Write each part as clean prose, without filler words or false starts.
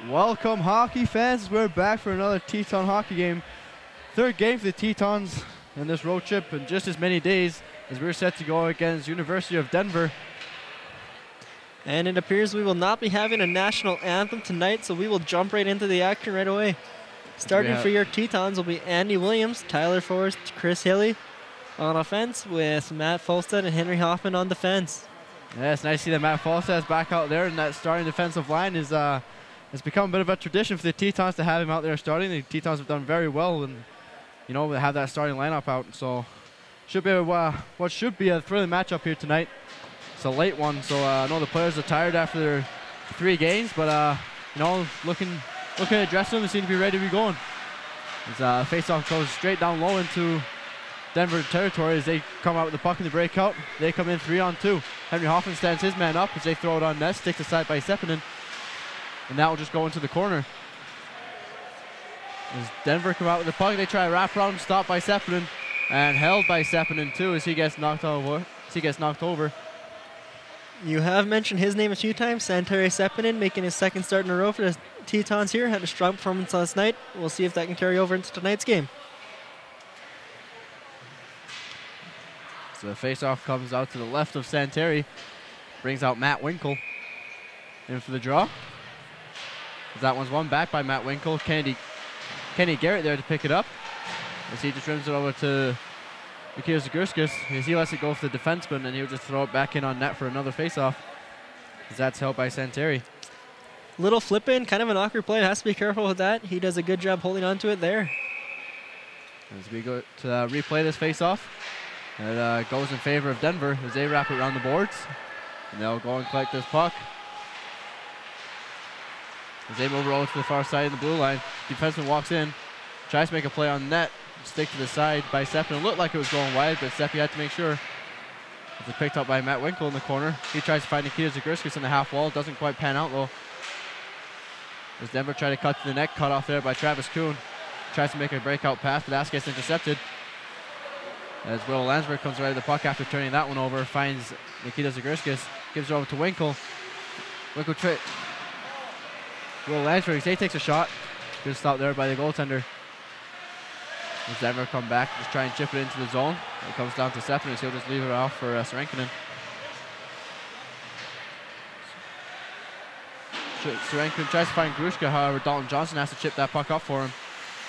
Welcome, hockey fans. We're back for another Teton hockey game. Third game for the Tetons in this road trip in just as many days as we're set to go against University of Denver. And it appears we will not be having a national anthem tonight, so we will jump right into the action right away. Starting for your Tetons will be Andy Williams, Tyler Forrest, Chris Hilly on offense, with Matt Folstad and Henry Hoffman on defense. Yeah, it's nice to see that Matt Folstad is back out there, and that starting defensive line is it's become a bit of a tradition for the Tetons to have him out there starting. The Tetons have done very well, and have that starting lineup out. So should be what should be a thrilling matchup here tonight. It's a late one, so I know the players are tired after their 3 games, but looking at the dressing room, they seem to be ready to be going. As face-off goes straight down low into Denver territory as they come out with the puck in the breakout. They come in 3-on-2. Henry Hoffman stands his man up as they throw it on net, sticks aside by Sepinen, and that will just go into the corner. As Denver come out with the puck, they try a wrap around, stopped by Sepinen, and held by Sepinen too as he gets knocked over. You have mentioned his name a few times, Santeri Sepinen, making his 2nd start in a row for the Tetons here. Had a strong performance last night. We'll see if that can carry over into tonight's game. So the face-off comes out to the left of Santeri, brings out Matt Winkle in for the draw. That one's won back by Matt Winkle. Kenny Garrett there to pick it up as he just rims it over to Mikhail Zagurskis as he lets it go for the defenseman, and he'll just throw it back in on net for another face-off as that's held by Santeri. Little flip in, kind of an awkward play. Has to be careful with that. He does a good job holding on to it there. As we go to replay this face-off, it goes in favor of Denver as they wrap it around the boards, and they'll go and collect this puck. As they move over to the far side of the blue line, defenseman walks in, tries to make a play on net, stick to the side by Seppi. It looked like it was going wide, but Seppi had to make sure. It's picked up by Matt Winkle in the corner. He tries to find Nikita Zagurskis in the half wall. Doesn't quite pan out though. As Denver try to cut to the net, cut off there by Travis Kuhn. Tries to make a breakout pass, but that gets intercepted. As Will Landsberg comes right at the puck after turning that one over, finds Nikita Zagurskis, gives it over to Winkle. Will Landsberg, he takes a shot. Good stop there by the goaltender. As Denver come back, just try and chip it into the zone. It comes down to Sepinen, so he'll just leave it off for Serenkinen. Serenkinen tries to find Grushka, however, Dalton Johnson has to chip that puck up for him.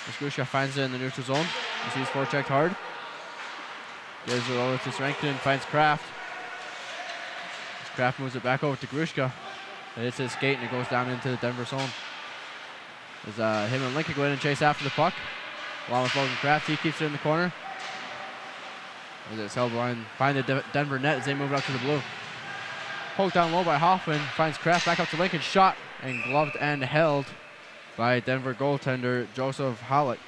As Grushka finds it in the neutral zone, as he's forechecked hard. Gives it over to Serenkinen, finds Kraft. As Kraft moves it back over to Grushka. It hits his skate and it goes down into the Denver zone. As him and Lincoln go in and chase after the puck, along with Logan Kraft, he keeps it in the corner. As it's held behind the Denver net as they move it up to the blue. Poked down low by Hoffman, finds Kraft back up to Lincoln, shot and gloved and held by Denver goaltender Joseph Halleck.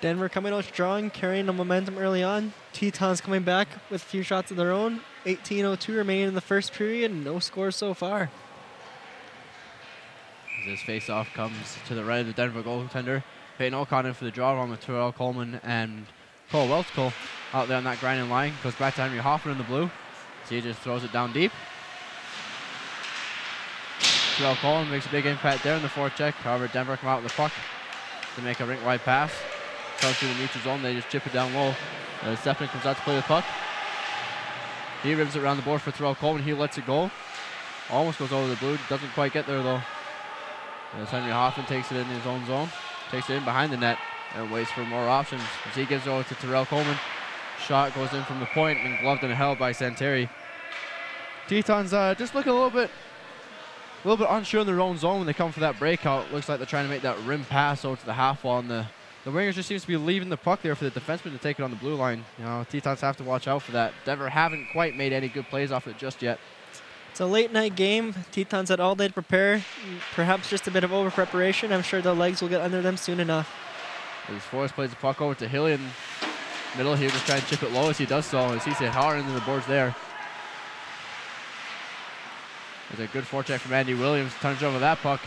Denver coming out strong, carrying the momentum early on. Tetons coming back with a few shots of their own. 18:02 remaining in the first period, no scores so far. As this face-off comes to the right of the Denver goaltender, Peyton O'Connor for the draw along with Terrell Coleman and Cole Welchko out there on that grinding line. Goes back to Henry Hoffman in the blue. So he just throws it down deep. Terrell Coleman makes a big impact there in the forecheck. However, Denver come out with the puck to make a rink-wide pass. Comes through the neutral zone, they just chip it down low. Sepinen comes out to play the puck. He rims it around the board for Terrell Coleman. He lets it go. Almost goes over the blue. Doesn't quite get there though. As Henry Hoffman takes it in his own zone. Takes it in behind the net and waits for more options. As he gives it over to Terrell Coleman. Shot goes in from the point and gloved and held by Santeri. Tetons just look a little bit unsure in their own zone when they come for that breakout. Looks like they're trying to make that rim pass over to the half wall, and the wingers just seems to be leaving the puck there for the defenseman to take it on the blue line. Tetons have to watch out for that. Denver haven't quite made any good plays off it just yet. It's a late night game. Tetons had all day to prepare. Perhaps just a bit of over preparation. I'm sure the legs will get under them soon enough. As Forrest plays the puck over to Hilly in the middle, he'll just try and chip it low as he does so, as he's hit hard into the boards there. There's a good forecheck from Andy Williams. Turns over that puck.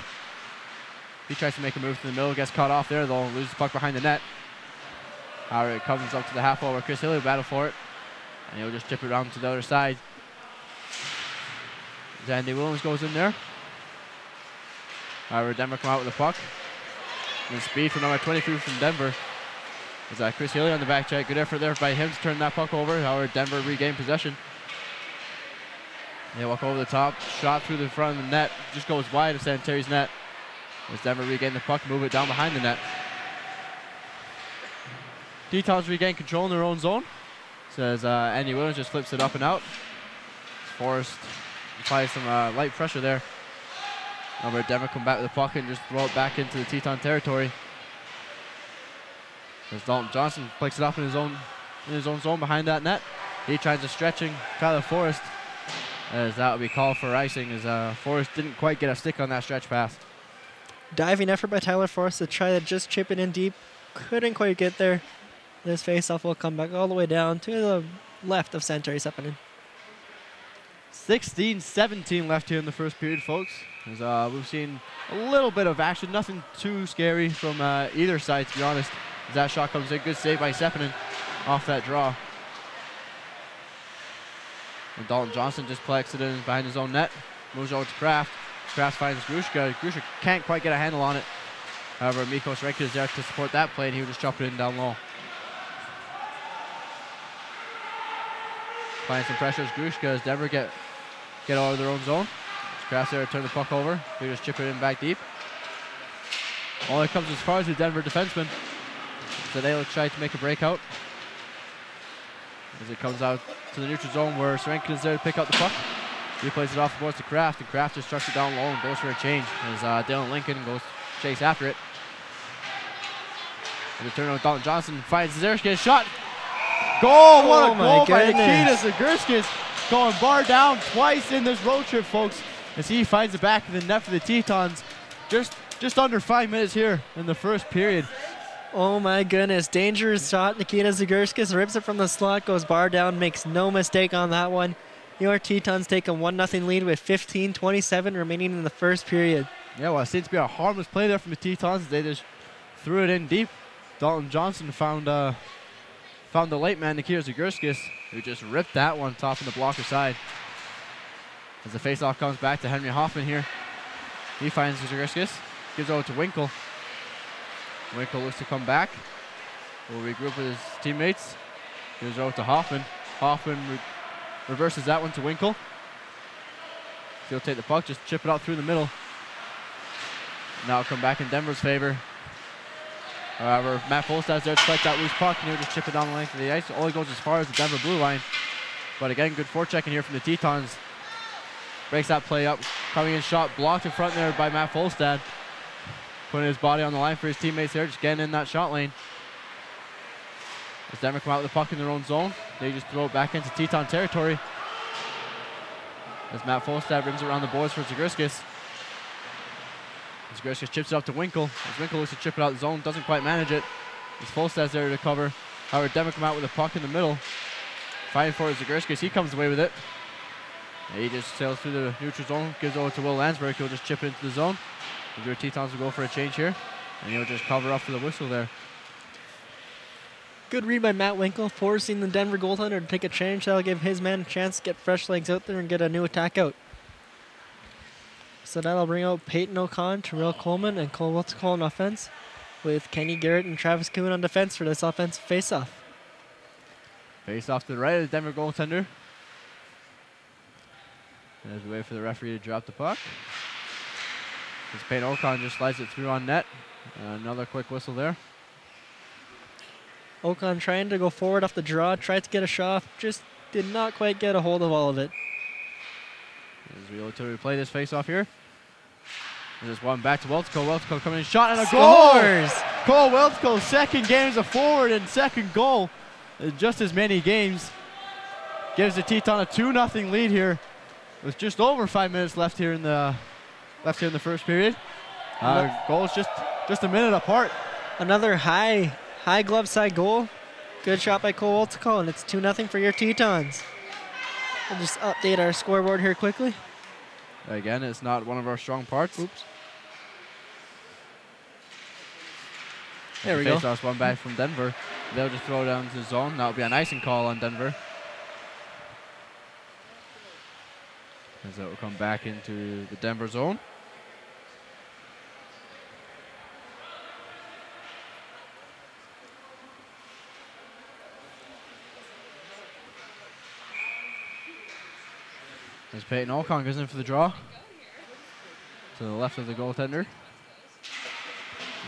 He tries to make a move to the middle, gets caught off there though, loses the puck behind the net. However, it comes up to the half wall where Chris Hilly will battle for it, and he'll just chip it around to the other side. As Andy Williams goes in there. However, Denver come out with the puck. And speed from number 23 from Denver. Is Chris Haley on the back check. Good effort there by him to turn that puck over. However, Denver regained possession. They walk over the top. Shot through the front of the net. Just goes wide of Sanitary's net. As Denver regain the puck, move it down behind the net. Tetons regain control in their own zone. Says Andy Williams just flips it up and out. Forrest applies some light pressure there. Over Denver come back with the puck and just throw it back into the Teton territory. As Dalton Johnson picks it up in his own zone behind that net. He tries to stretching Tyler Forrest. As that would be called for icing, as Forrest didn't quite get a stick on that stretch pass. Diving effort by Tyler Forrest to try to just chip it in deep. Couldn't quite get there. This faceoff will come back all the way down to the left of Sanitary Sepinen. 16-17 left here in the first period, folks. As we've seen a little bit of action, nothing too scary from either side, to be honest. As that shot comes in, good save by Sepinen off that draw. And Dalton Johnson just collects it in behind his own net. Moves over to Kraft. Kraft finds Grushka. Grushka can't quite get a handle on it. However, Mikos Renke is there to support that play, and he would just chop it in down low. Applying some pressure as Grushka as Denver get out of their own zone. Kraft there to turn the puck over. They just chip it in back deep. Only comes as far as the Denver defenseman. So they'll try to make a breakout. As it comes out to the neutral zone where Serenkin is there to pick up the puck. He plays it off the boards to Kraft, and Kraft just trucks it down low and goes for a change as Dylan Lincoln goes chase after it. And the turn on Dalton Johnson finds Zerskis shot. Goal! What a goal by Nikita Zagurskis. Going bar down twice in this road trip, folks, as he finds the back of the net for the Tetons. Just under 5 minutes here in the first period. Oh my goodness, dangerous shot. Nikita Zagurskis rips it from the slot, goes bar down, makes no mistake on that one. Your Tetons take a 1-0 lead with 15:27 remaining in the first period. Yeah, well, it seems to be a harmless play there from the Tetons. They just threw it in deep. Dalton Johnson found the late man, Nikita Zagurskis, who just ripped that one top in the blocker side. As the faceoff comes back to Henry Hoffman here. He finds Zagurskis, gives over to Winkle. Winkle looks to come back. Will regroup with his teammates. Gives over to Hoffman. Hoffman reverses that one to Winkle. He'll take the puck, just chip it out through the middle. Now come back in Denver's favor. However, Matt Folstad's there to collect that loose puck, and he'll just chip it down the length of the ice. It only goes as far as the Denver blue line. But again, good forechecking here from the Tetons. Breaks that play up. Coming in shot, blocked in front there by Matt Folstad. Putting his body on the line for his teammates there, just getting in that shot lane. As Denver come out with the puck in their own zone, they just throw it back into Teton territory. As Matt Folstad brings it around the boards for Zagurskis. Zagurskis chips it up to Winkle. As Winkle looks to chip it out the zone, doesn't quite manage it. As Folstad's there to cover. However, Denver come out with the puck in the middle. Fighting for Zagurskis, he comes away with it. And he just sails through the neutral zone, gives over to Will Landsberg. He'll just chip it into the zone. The Tetons will go for a change here, and he'll just cover up for the whistle there. Good read by Matt Winkle, forcing the Denver goaltender to take a change. That'll give his man a chance to get fresh legs out there and get a new attack out. So that'll bring out Peyton O'Con, Terrell Coleman, and Cole Wiltz on offense, with Kenny Garrett and Travis Kuhn on defense for this offensive face-off. Face-off to the right of the Denver goaltender. As we wait for the referee to drop the puck. As Peyton O'Con just slides it through on net. Another quick whistle there. Ocon trying to go forward off the draw, tried to get a shot, just did not quite get a hold of all of it. As we look to replay this face-off here. There's one back to Weltzko. Weltzko coming in, shot and a goal! Cole Weltzko, second game as a forward and second goal in just as many games. Gives the Teton a 2-0 lead here with just over 5 minutes left here in the first period. Goals just a minute apart. Another high glove side goal. Good shot by Cole Waltico, and it's 2-0 for your Tetons. We'll just update our scoreboard here quickly. Again, it's not one of our strong parts. Oops. There we go. Face-off's one back from Denver. They'll just throw it down to the zone. That'll be an icing call on Denver. As it will come back into the Denver zone. As Peyton Olcon goes in for the draw. To the left of the goaltender.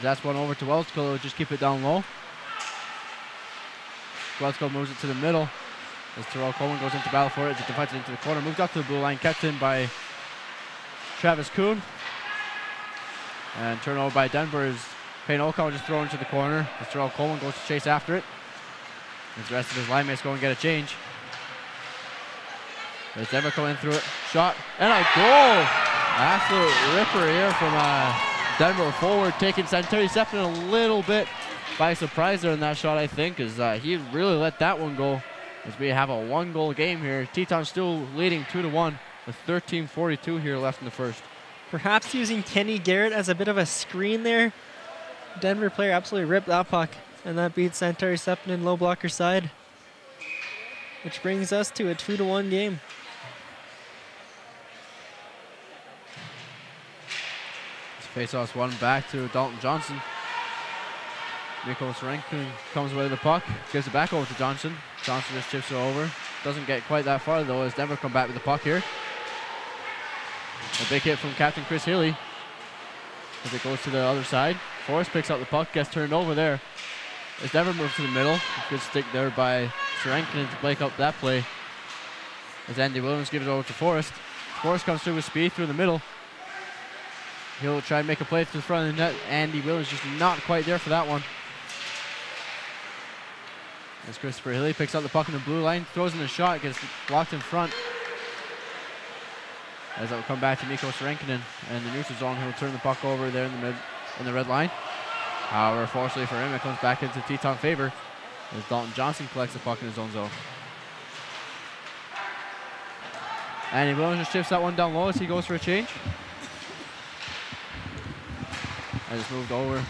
That's one over to Weltzko. Just keep it down low. Weltzko moves it to the middle. As Terrell Coleman goes into battle for it. Just deflects it into the corner. Moved up to the blue line. Kept in by Travis Kuhn. And turnover by Denver is Payne Olcott just thrown into the corner. As Terrell Coleman goes to chase after it. As the rest of his line mates go and get a change. As Denver coming in through it. Shot and a goal. Absolute ripper here from Denver forward, taking Sanitary Septon a little bit by surprise there in that shot, I think, as he really let that one go. As we have a 1-goal game here. Teton still leading 2-1 with 13:42 here left in the first. Perhaps using Kenny Garrett as a bit of a screen there. Denver player absolutely ripped that puck, and that beats Sanitary Septon in low blocker side, which brings us to a 2-1 game. Face-offs one back to Dalton Johnson. Mikko Sorenkin comes away with the puck, gives it back over to Johnson. Johnson just chips it over. Doesn't get quite that far though as Denver come back with the puck here. A big hit from Captain Chris Healy as it goes to the other side. Forrest picks up the puck, gets turned over there. As Denver moves to the middle, good stick there by Sorenkin to break up that play. As Andy Williams gives it over to Forrest. Forrest comes through with speed through the middle. He'll try and make a play to the front of the net. Andy Williams just not quite there for that one. As Christopher Hilly picks up the puck in the blue line, throws in the shot, gets blocked in front. As that will come back to Mikko Sorenkinen and the neutral zone. He'll turn the puck over there in the red line. However, fortunately for him, it comes back into Teton favor as Dalton Johnson collects the puck in his own zone. Andy Williams just shifts that one down low as he goes for a change. And it's moved over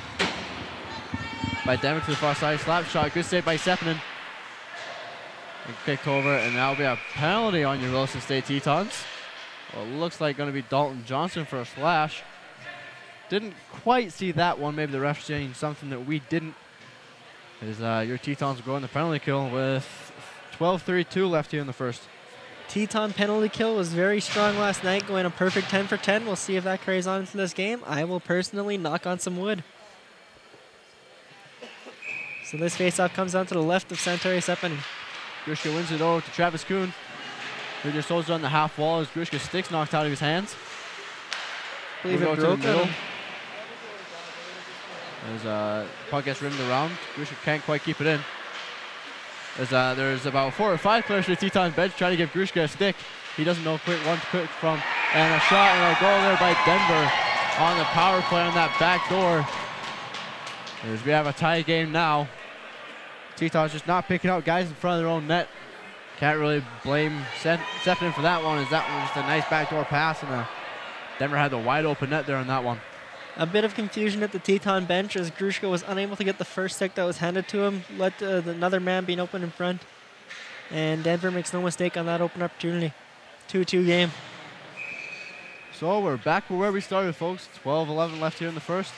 by Denver to the far side. Slap shot. Good save by Sepinen. Kicked over, and that'll be a penalty on your Williston State Tetons. Well, it looks like going to be Dalton Johnson for a slash. Didn't quite see that one. Maybe the ref saying something that we didn't. As your Tetons will go in the penalty kill with 12:32 left here in the first. Teton penalty kill was very strong last night, going a perfect 10 for 10. We'll see if that carries on into this game. I will personally knock on some wood. So this faceoff comes down to the left of Sanitary Sepinen. Grushka wins it over to Travis Kuhn, who just holds it on the half wall as Grushka's stick's knocked out of his hands. I believe it broke him. As puck gets rimmed around, Grushka can't quite keep it in. As there's about 4 or 5 players for the Teton bench trying to give Grushka a stick. He doesn't know one to quick from. And a shot and a goal there by Denver on the power play on that back door. As we have a tie game now. Teton's just not picking up guys in front of their own net. Can't really blame Sepinen for that one, as that one was just a nice backdoor pass, and Denver had the wide open net there on that one. A bit of confusion at the Teton bench as Grushka was unable to get the first stick that was handed to him, let another man being open in front. And Denver makes no mistake on that open opportunity. 2-2 game. So we're back where we started, folks. 12-11 left here in the first.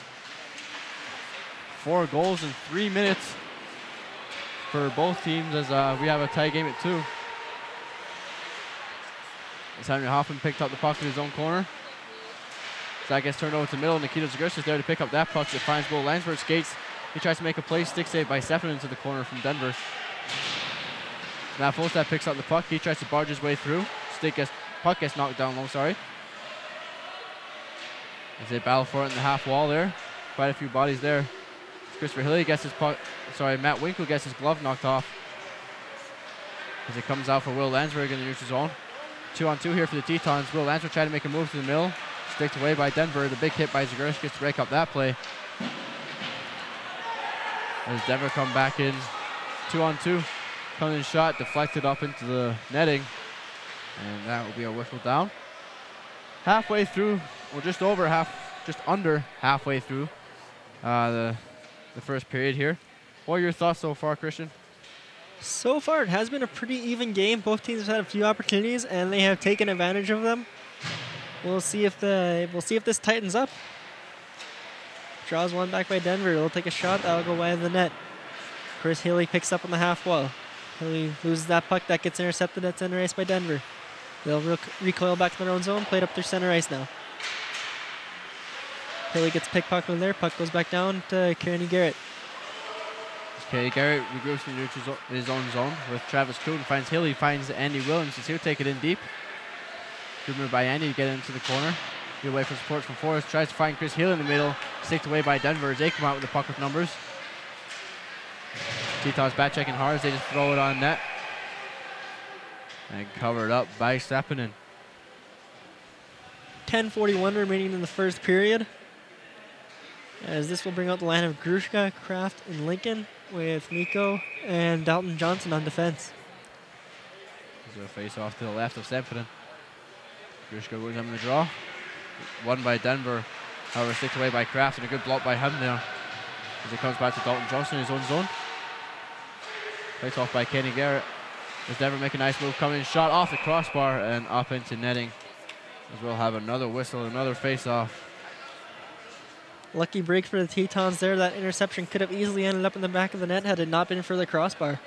4 goals in 3 minutes for both teams as we have a tie game at 2. As Henry Hoffman picked up the puck in his own corner. So that gets turned over to the middle. Nikita Zagursk is there to pick up that puck. It finds Will Lansford, skates. He tries to make a play. Stick save by Sepinen into the corner from Denver. Now Folstad picks up the puck. He tries to barge his way through. Puck gets knocked down low, sorry. As they battle for it in the half wall there. Quite a few bodies there. Christopher Hilly gets his puck. Sorry, Matt Winkle gets his glove knocked off. As it comes out for Will Lansberg in the neutral zone. 2-on-2 here for the Tetons. Will Lansberg trying to make a move to the middle. Sticked away by Denver. The big hit by Zagursk gets to break up that play. As Denver come back in 2-on-2. Coming in shot, deflected up into the netting. And that will be a whistle down. Halfway through, or just under halfway through the first period here. What are your thoughts so far, Christian? So far, it has been a pretty even game. Both teams have had a few opportunities, and they have taken advantage of them. We'll see if this tightens up. Draws one back by Denver. They'll take a shot. That'll go wide of the net. Chris Haley picks up on the half wall. Haley loses that puck. That gets intercepted. That's erased by Denver. They'll recoil back to their own zone, played up their center ice now. Haley gets pickpocketed there, puck goes back down to Kenny Garrett. Okay, Garrett regroups in his own zone with Travis Kuhn, finds Haley, finds Andy Williams, he'll take it in deep. Good move by Andy to get into the corner. Good away for support from Forrest, tries to find Chris Haley in the middle, sticked away by Denver as they come out with the puck with numbers. Teton's back checking hard as they just throw it on net. And covered up by Sepinen. 10:41 remaining in the first period. As this will bring out the line of Grushka, Kraft, and Lincoln with Miko and Dalton Johnson on defense. There's a face off to the left of Sepinen. Grushka goes in the draw. Won by Denver. However, sticked away by Kraft and a good block by him there. As it comes back to Dalton Johnson in his own zone. Face off by Kenny Garrett. As Denver make a nice move coming in, shot off the crossbar and up into netting. As we'll have another whistle, another face off. Lucky break for the Tetons there. That interception could have easily ended up in the back of the net had it not been for the crossbar.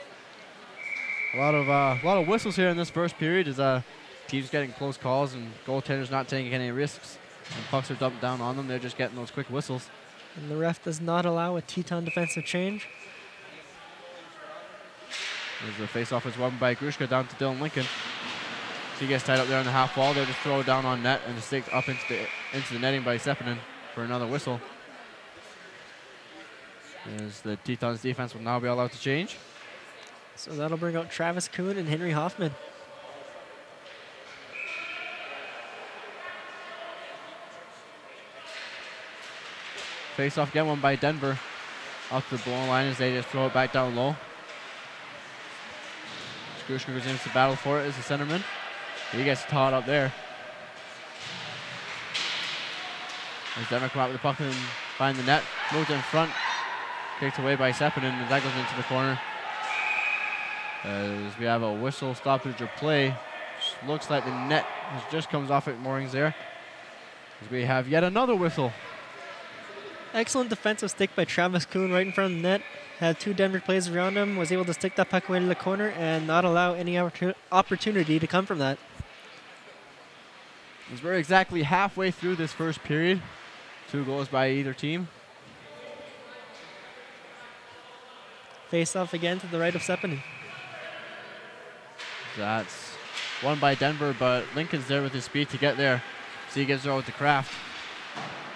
A lot of whistles here in this first period as teams getting close calls and goaltenders not taking any risks. And pucks are dumped down on them. They're just getting those quick whistles. And the ref does not allow a Teton defensive change. As the face-off is won by Grushka down to Dylan Lincoln. So he gets tied up there on the half wall. They'll just throw it down on net and stick up into the netting by Sepinen for another whistle. As the Tetons defense will now be allowed to change. So that'll bring out Travis Kuhn and Henry Hoffman. Face-off again won by Denver. Up the blue line as they just throw it back down low. Grushka goes into the battle for it as the centerman. He gets taught up there. As Denver come out with the puck and find the net. Moved in front. Kicked away by Sepinen and that goes into the corner. As we have a whistle stoppage or play. Looks like the net just comes off at moorings there. As we have yet another whistle. Excellent defensive stick by Travis Kuhn right in front of the net. Had two Denver players around him, was able to stick that puck away to the corner and not allow any opportunity to come from that. As we're exactly halfway through this first period. 2 goals by either team. Face off again to the right of Sepinen. That's won by Denver, but Lincoln's there with his speed to get there. So he gives it out to Kraft.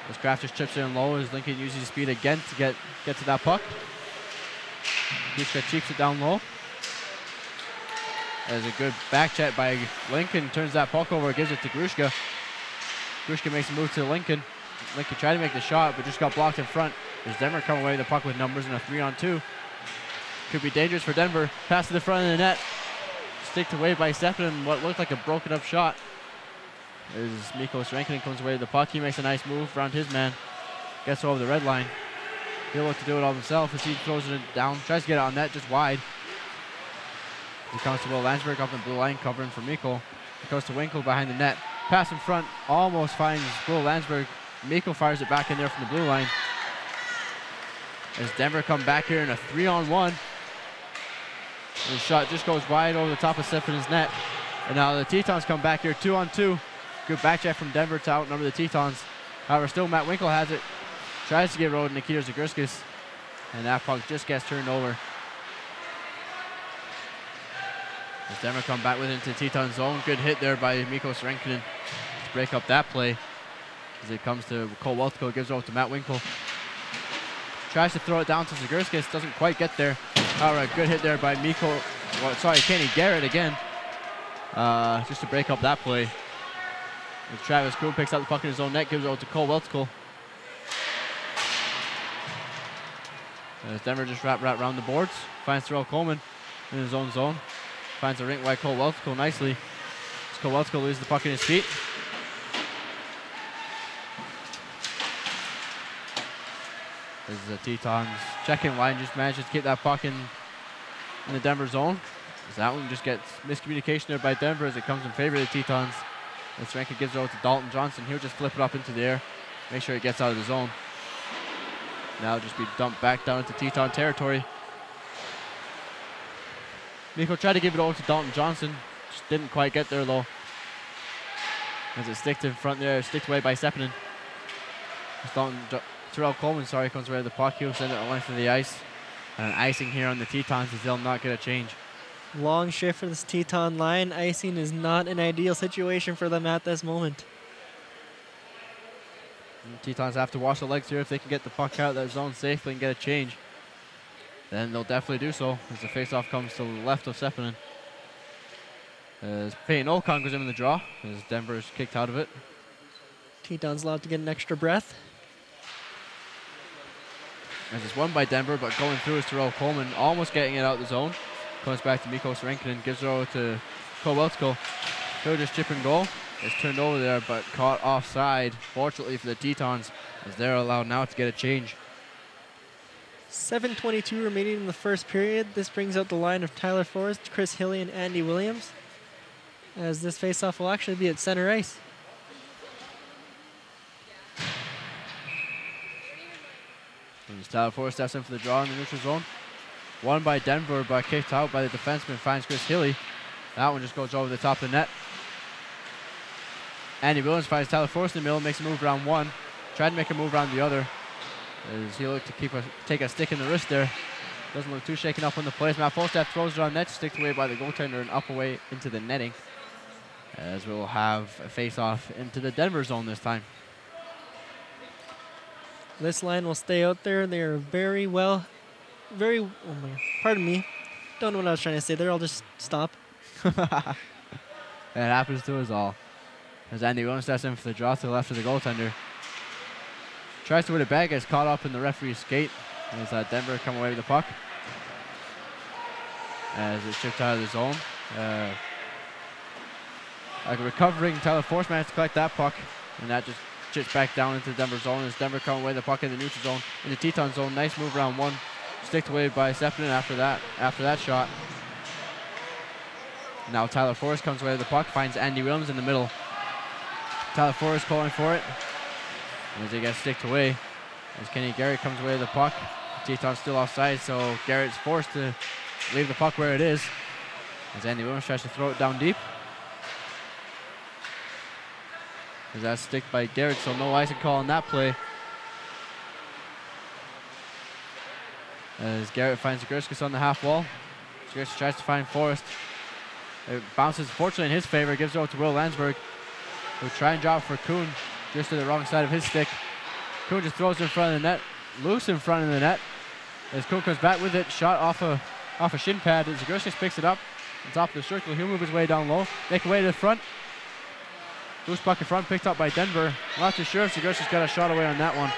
As Kraft just chips in low as Lincoln uses his speed again to get to that puck. Grushka cheeks it down low. There's a good back check by Lincoln. Turns that puck over, gives it to Grushka. Grushka makes a move to Lincoln. Lincoln tried to make the shot, but just got blocked in front. As Denver come away with the puck with numbers in a 3-on-2. Could be dangerous for Denver. Pass to the front of the net. Sticked away by Sepinen, what looked like a broken up shot. As Mikos Rankin comes away with the puck, he makes a nice move around his man. Gets over the red line. He'll look to do it all himself as he throws it down. Tries to get it on net, just wide. He comes to Will Landsberg up the blue line, covering for Mikko. He goes to Winkle behind the net. Pass in front, almost finds Will Landsberg. Mikko fires it back in there from the blue line. As Denver come back here in a 3-on-1. The shot just goes wide over the top of Sepinen's net. And now the Tetons come back here 2-on-2. Good back check from Denver to outnumber the Tetons. However, still Matt Winkle has it. Tries to get rolled Nikita Zagriskas. And that puck just gets turned over. As Denver come back with it into Teton zone. Good hit there by Mikos Rankinen to break up that play. As it comes to Cole Weltko, gives it over to Matt Winkle. Tries to throw it down to Zagriskas, doesn't quite get there. Alright, good hit there by Kenny Garrett again. Just to break up that play. And Travis Kuhn picks up the puck in his own net, gives it over to Cole Weltko. As Denver just wrap around the boards, finds Terrell Coleman in his own zone. Finds a rink wide Cole Weltko nicely. As Cole Weltko loses the puck in his feet. As the Tetons checking line just manages to keep that puck in the Denver zone. As that one just gets miscommunication there by Denver as it comes in favor of the Tetons. As Rankin gives it over to Dalton Johnson. He'll just flip it up into the air. Make sure it gets out of the zone. Now it'll just be dumped back down into Teton territory. Mikko tried to give it over to Dalton Johnson. Just didn't quite get there though. As it sticked in front there, sticked away by Sepinen. Terrell Coleman, comes away with the puck. He'll send it a length of the ice. And icing here on the Tetons as they'll not get a change. Long shift for this Teton line. Icing is not an ideal situation for them at this moment. And Tetons have to wash the legs here if they can get the puck out of their zone safely and get a change. Then they'll definitely do so as the faceoff comes to the left of Sepinen. As Peyton Olcon goes in the draw as Denver's kicked out of it. Teton's allowed to get an extra breath. As it's won by Denver, but going through is Terrell Coleman, almost getting it out of the zone. Comes back to Mikko Sarenkinen, gives it over to Kowalsko. He'll just chip and goal. It's turned over there, but caught offside, fortunately for the Tetons, as they're allowed now to get a change. 7:22 remaining in the first period. This brings out the line of Tyler Forrest, Chris Hilly, and Andy Williams, as this faceoff will actually be at center ice. And Tyler Forrest steps in for the draw in the neutral zone. Won by Denver, but kicked out by the defenseman, finds Chris Hilly. That one just goes over the top of the net. Andy Williams finds Tyler Forrest in the middle, makes a move around one. Tried to make a move around the other, as he looked to take a stick in the wrist there. Doesn't look too shaken up on the play. Matt Falstaff throws it on net, sticked away by the goaltender and up away into the netting. As we'll have a face-off into the Denver zone this time. This line will stay out there. They're very, oh my, pardon me. Don't know what I was trying to say there. I'll just stop. It happens to us all. As Andy Williams steps in for the draw to the left of the goaltender. Tries to win it back, gets caught up in the referee's skate. As Denver come away with the puck. As it's chipped out of the zone. A recovering Tyler Forrest managed to collect that puck. And that just chips back down into the Denver zone as Denver come away with the puck in the neutral zone. In the Teton zone, nice move around one. Sticked away by Sepinen after that shot. Now Tyler Forrest comes away with the puck, finds Andy Williams in the middle. Tyler Forrest calling for it. As he gets sticked away. As Kenny Garrett comes away with the puck. Teton's still offside, so Garrett's forced to leave the puck where it is. As Andy Williams tries to throw it down deep. As that's sticked by Garrett, so no icing call on that play. As Garrett finds Zagurskis on the half wall. Zagurskis tries to find Forrest. It bounces, fortunately, in his favor. Gives it over to Will Landsberg, who'll try and drop for Kuhn, just to the wrong side of his stick. Kuhn just throws it in front of the net, loose in front of the net. As Kuhn comes back with it, shot off a shin pad. As Zagurskis picks it up on top of the circle, he'll move his way down low, make a way to the front. Loose puck in front, picked up by Denver. I'm not too sure if Zagurskis got a shot away on that one.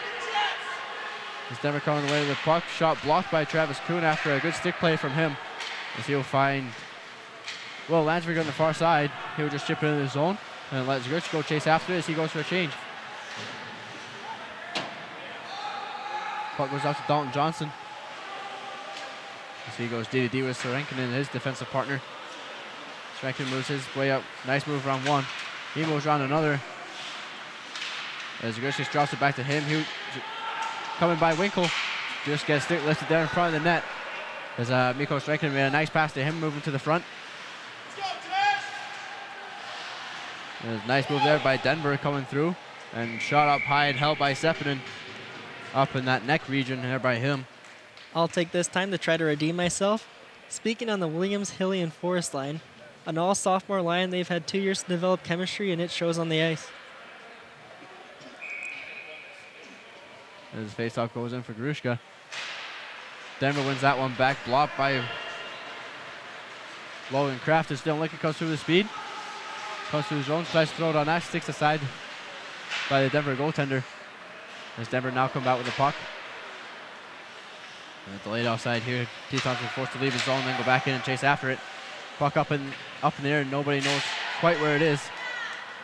As Denver coming away with the puck, shot blocked by Travis Kuhn after a good stick play from him. As he'll find Will Landsberg on the far side. He'll just chip it into the zone and let Zagurskis go chase after it as he goes for a change. Puck goes out to Dalton Johnson. As he goes D-to-D with Sarenkinen, his defensive partner. Sarenkinen moves his way up. Nice move around one. He moves around another. As Zagurskis drops it back to him. He coming by Winkle. Just gets stick lifted there in front of the net. As Mikko Sarenkinen made a nice pass to him, moving to the front. There's a nice move there by Denver coming through. And shot up high and held by Sepinen. Up in that neck region there by him. I'll take this time to try to redeem myself. Speaking on the Williams, Hilly, and Forrest line, an all-sophomore line, they've had 2 years to develop chemistry, and it shows on the ice. As faceoff goes in for Grushka. Denver wins that one back, blocked by Logan Kraft. As Dylan Lickett comes through the speed. Comes through the zone, tries to throw it on that, sticks aside by the Denver goaltender. As Denver now come out with the puck. And delayed offside here. Teton's been forced to leave his zone, then go back in and chase after it. Puck up in the air, and nobody knows quite where it is.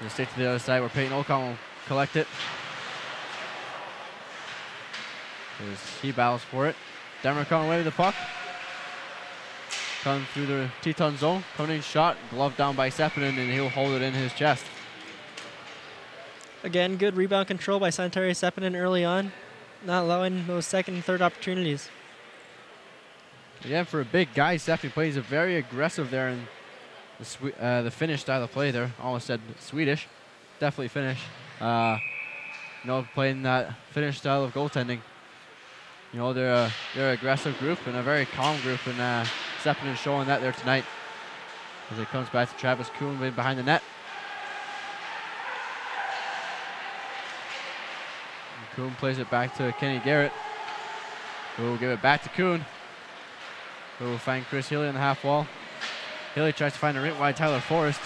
Just stick to the other side where Peyton Olcon will collect it. As he battles for it. Denver coming away with the puck. Coming through the Teton zone. Coming in shot, gloved down by Sepinen, and he'll hold it in his chest. Again, good rebound control by Santeri Sepinen early on, not allowing those second and third opportunities. Again, for a big guy, Sepinen plays a very aggressive there in the Finnish style of play there. Almost said Swedish. definitely finish. Playing that finish style of goaltending. They're an aggressive group and a very calm group, and Zeppelin is showing that there tonight. As it comes back to Travis Kuhn behind the net. And Kuhn plays it back to Kenny Garrett, who will give it back to Kuhn, who will find Chris Healy on the half wall. Healy tries to find a rink wide Tyler Forrest.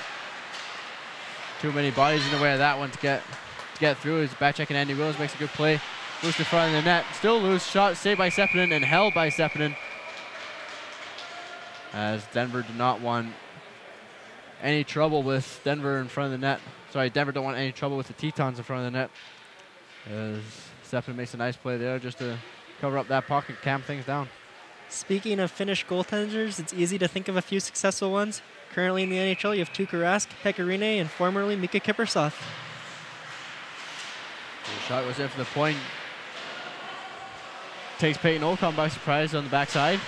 Too many bodies in the way of that one to get through. His back checking Andy Williams makes a good play. Loose in front of the net. Still loose. Shot saved by Sepinen and held by Sepinen. As Denver did not want any trouble with Denver in front of the net. Sorry, Denver don't want any trouble with the Tetons in front of the net. As Sepinen makes a nice play there just to cover up that puck and calm things down. Speaking of Finnish goaltenders, it's easy to think of a few successful ones. Currently in the NHL, you have Tuukka Rask, Pekka Rinne, and formerly Mika Kiprusoff. The shot was in for the point. Takes Peyton Ocon by surprise on the backside.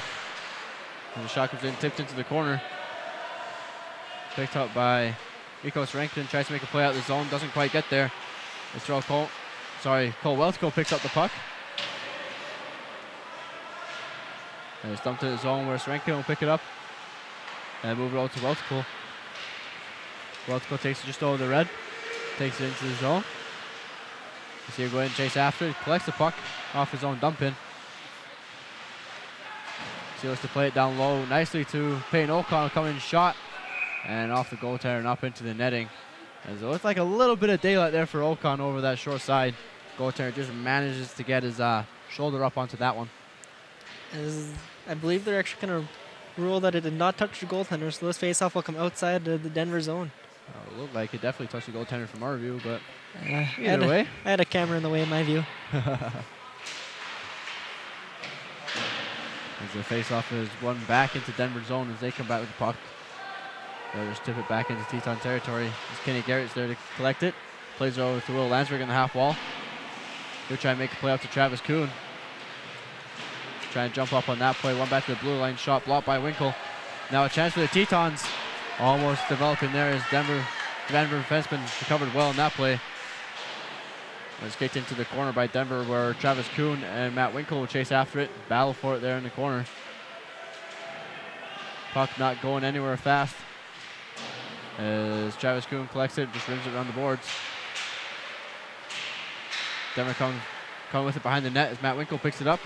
And the shot comes in, tipped into the corner. Picked up by Mikos Rankin, tries to make a play out of the zone, doesn't quite get there. It's Cole Weltzko picks up the puck. And it's dumped in the zone where Rankin will pick it up and move it out to Weltzko. Weltzko takes it just over the red, takes it into the zone. You see him go ahead and chase after it, collects the puck off his own dump in. He looks to play it down low nicely to Peyton O'Connell, coming shot and off the goaltender and up into the netting. As it looks like a little bit of daylight there for O'Connell over that short side. Goaltender just manages to get his shoulder up onto that one. I believe they're actually going to rule that it did not touch the goaltender, so this faceoff will come outside the Denver zone. It looked like it definitely touched the goaltender from our view, but either way. I had a camera in the way in my view. As the faceoff is won back into Denver zone as they come back with the puck. They'll just tip it back into Teton territory. As Kenny Garrett's there to collect it. Plays it over to Will Landsberg in the half wall. He'll try and make a play out to Travis Kuhn. Trying to jump up on that play. One back to the blue line. Shot blocked by Winkle. Now a chance for the Tetons. Almost developing there as Denver defenseman recovered well in that play. It's kicked into the corner by Denver where Travis Kuhn and Matt Winkle will chase after it. Battle for it there in the corner. Puck not going anywhere fast. As Travis Kuhn collects it, just rims it around the boards. Denver coming with it behind the net as Matt Winkle picks it up.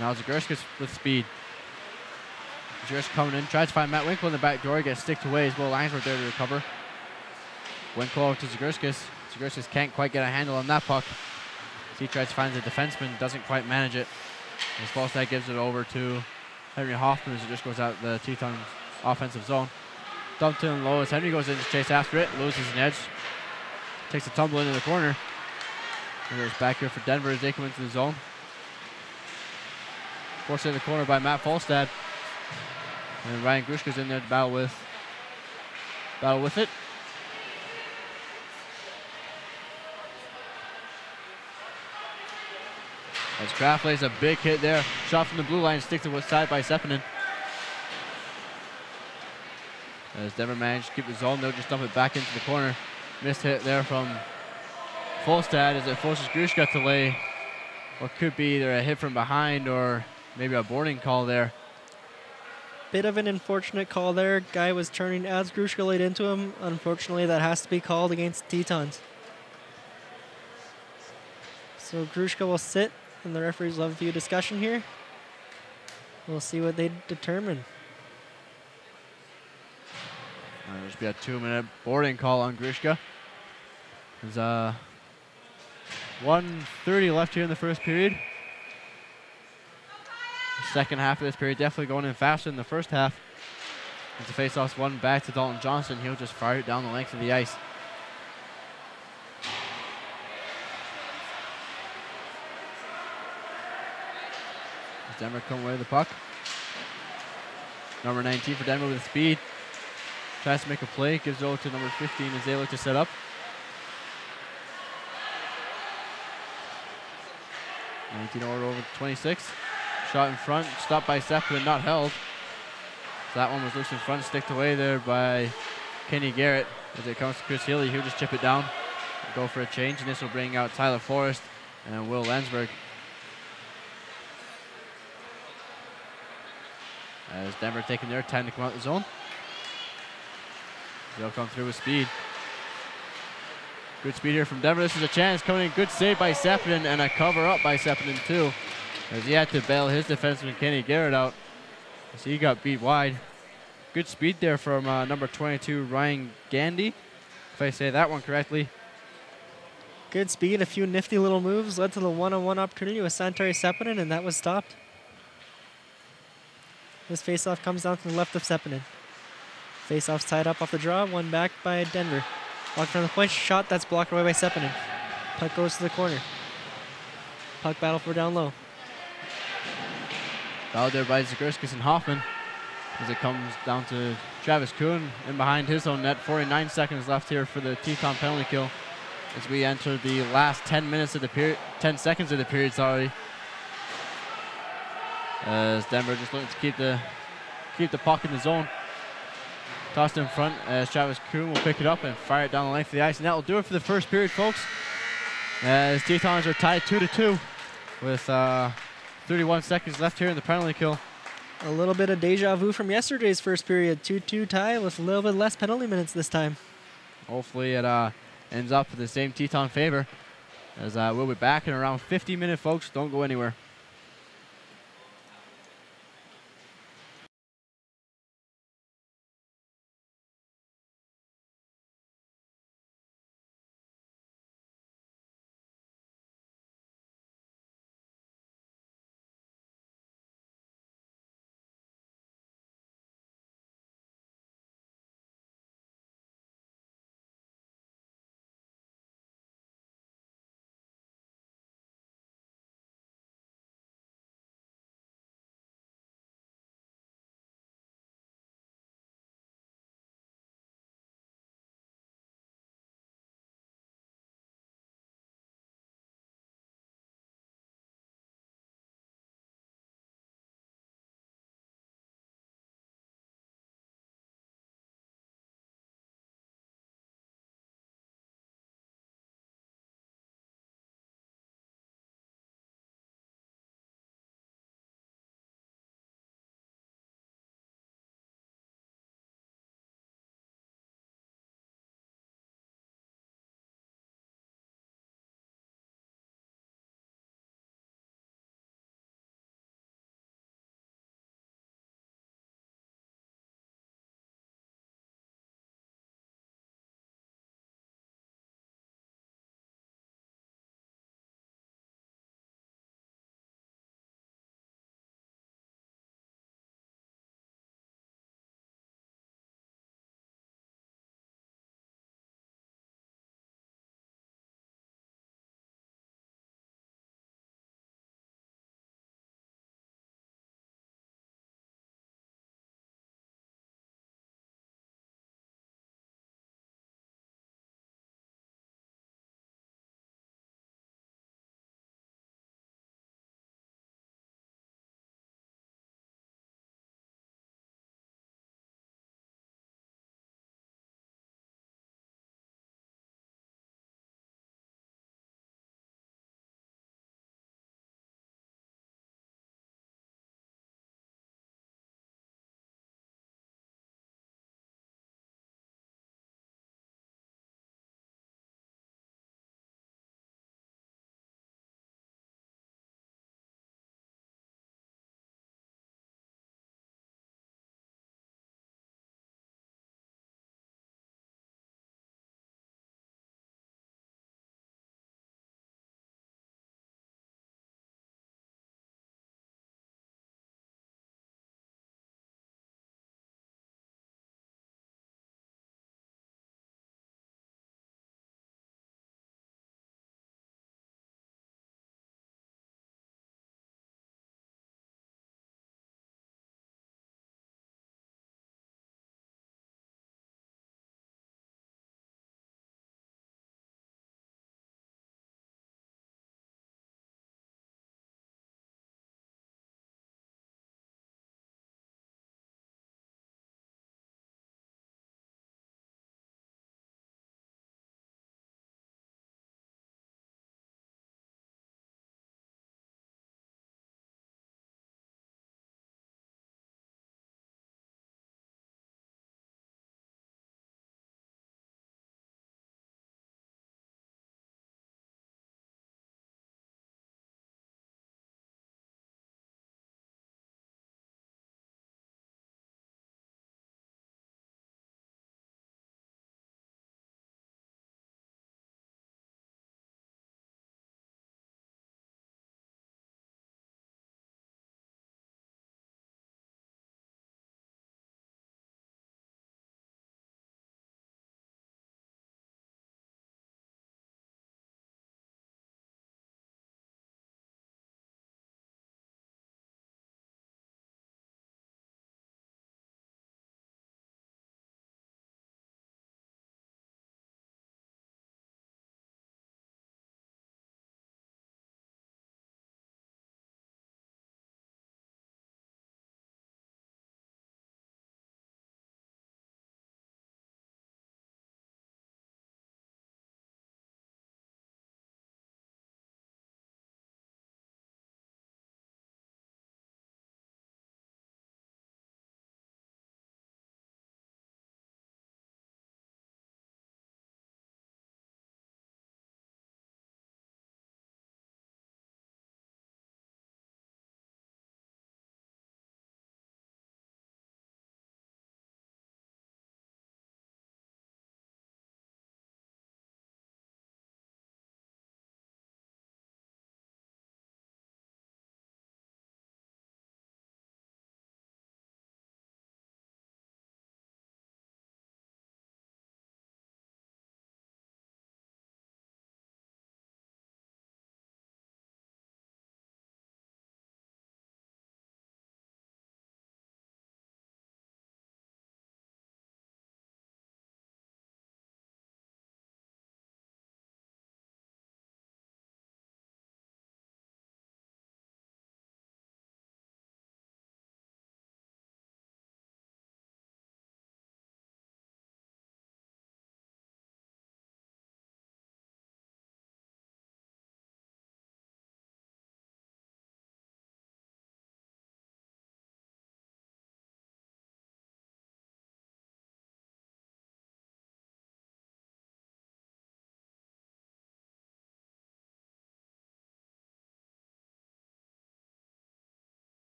Now Zagurskis with speed. Zagurskis coming in, tries to find Matt Winkle in the back door, gets sticked away as Will Langsford there to recover. Winkle over to Zagurskis. Zagurskis can't quite get a handle on that puck. As he tries to find the defenseman, doesn't quite manage it. As Falstad gives it over to Henry Hoffman as it just goes out the Teton offensive zone. Dumped in low as Henry goes in to chase after it, loses an edge. Takes a tumble into the corner. And it's back here for Denver as they come into the zone. Forced in the corner by Matt Falstad. And Ryan Grushka's in there to battle with it. As Kraft lays a big hit there. Shot from the blue line, sticks to side by Sepinen. As Denver managed to keep the zone, they'll just dump it back into the corner. Missed hit there from Falstad as it forces Grushka to lay what could be either a hit from behind or maybe a boarding call there. Bit of an unfortunate call there. Guy was turning as Grushka laid into him. Unfortunately, that has to be called against Tetons. So Grushka will sit, and the referees will have a few discussion here. We'll see what they determine. There'll just be a 2-minute boarding call on Grushka. There's 1:30 left here in the first period. The second half of this period definitely going in faster than the first half. As the faceoff's one back to Dalton Johnson, he'll just fire it down the length of the ice. As Denver come away with the puck. Number 19 for Denver with speed. Tries to make a play, gives it over to number 15 as they look to set up. 19 over to 26. Shot in front, stopped by Sepulveda, not held. So that one was loose in front, sticked away there by Kenny Garrett. As it comes to Chris Healy, he'll just chip it down. go for a change, and this will bring out Tyler Forrest and Will Lensberg. As Denver taking their time to come out the zone. They'll come through with speed. Good speed here from Denver. This is a chance coming in. Good save by Sepinen and a cover up by Sepinen too, as he had to bail his defenseman Kenny Garrett out as he got beat wide. Good speed there from number 22 Ryan Gandy, if I say that one correctly. Good speed, a few nifty little moves led to the one-on-one opportunity with Santeri Sepinen, and that was stopped. This faceoff comes down to the left of Sepinen. Faceoff's tied up off the draw, one back by Denver. Blocked from the point, shot that's blocked away by Sepinen. Puck goes to the corner. Puck battle for down low. Fouled there by Zagurskis and Hoffman as it comes down to Travis Kuhn in behind his own net. 49 seconds left here for the Teton penalty kill as we enter the last 10 minutes of the period, 10 seconds of the period, sorry. As Denver just looking to keep the puck in the zone. Tossed in front as Travis Kuhn will pick it up and fire it down the length of the ice. And that will do it for the first period, folks. As Tetons are tied 2-2 with 31 seconds left here in the penalty kill. A little bit of deja vu from yesterday's first period. 2-2 tie with a little bit less penalty minutes this time. Hopefully it ends up in the same Teton favor. As we'll be back in around 50 minutes, folks. Don't go anywhere.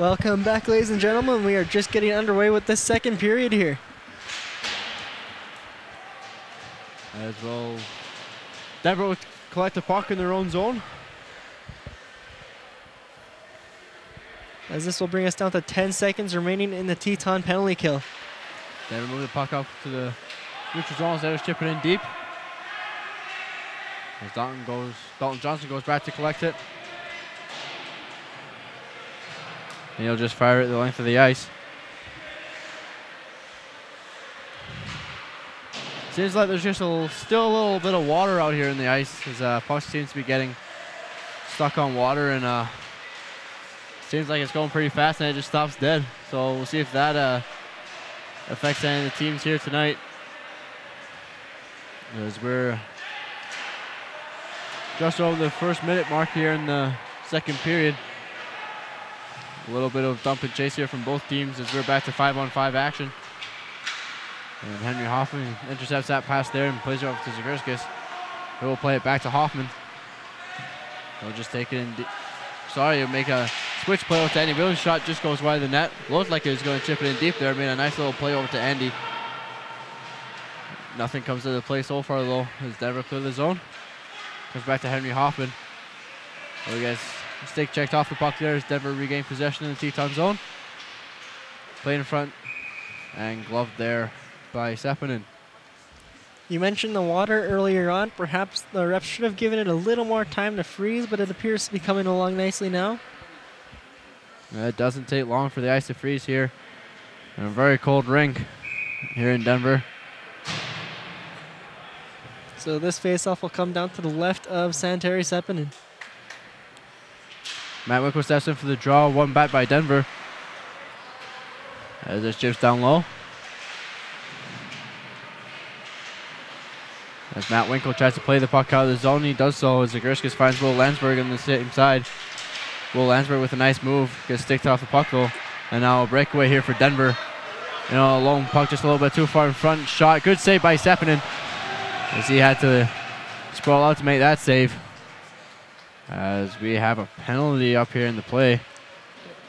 Welcome back, ladies and gentlemen. We are just getting underway with the second period here. As well, Denver will collect the puck in their own zone. As this will bring us down to 10 seconds remaining in the Teton penalty kill. Denver move the puck up to the neutral zone as they're chipping in deep. As Dalton Johnson goes back to collect it. And he'll just fire it the length of the ice. Seems like there's just still a little bit of water out here in the ice, as puck seems to be getting stuck on water, and seems like it's going pretty fast and it just stops dead. So we'll see if that affects any of the teams here tonight. As we're just over the first minute mark here in the second period. A little bit of dump and chase here from both teams as we're back to 5-on-5 action. And Henry Hoffman intercepts that pass there and plays it over to Zagurskis, who will play it back to Hoffman. He'll just take it in. He'll make a switch play over to Andy Williams. Shot just goes wide of the net. Looked like he was going to chip it in deep there. Made a nice little play over to Andy. Nothing comes to the play so far though, as Denver clear the zone. Comes back to Henry Hoffman. Well, you guys, stick checked off the puck there as Denver regained possession in the Teton zone. Play in front and gloved there by Sepinen. You mentioned the water earlier on. Perhaps the refs should have given it a little more time to freeze, but it appears to be coming along nicely now. It doesn't take long for the ice to freeze here. And a very cold rink here in Denver. So this faceoff will come down to the left of Santeri Sepinen. Matt Winkle steps in for the draw, one back by Denver. As this chips down low. As Matt Winkle tries to play the puck out of the zone, he does so as Zagurskis finds Will Landsberg on the same side. Will Landsberg with a nice move, gets sticked off the puck though. And now a breakaway here for Denver. A lone puck just a little bit too far in front. Shot, good save by Sepinen, as he had to sprawl out to make that save. As we have a penalty up here in the play.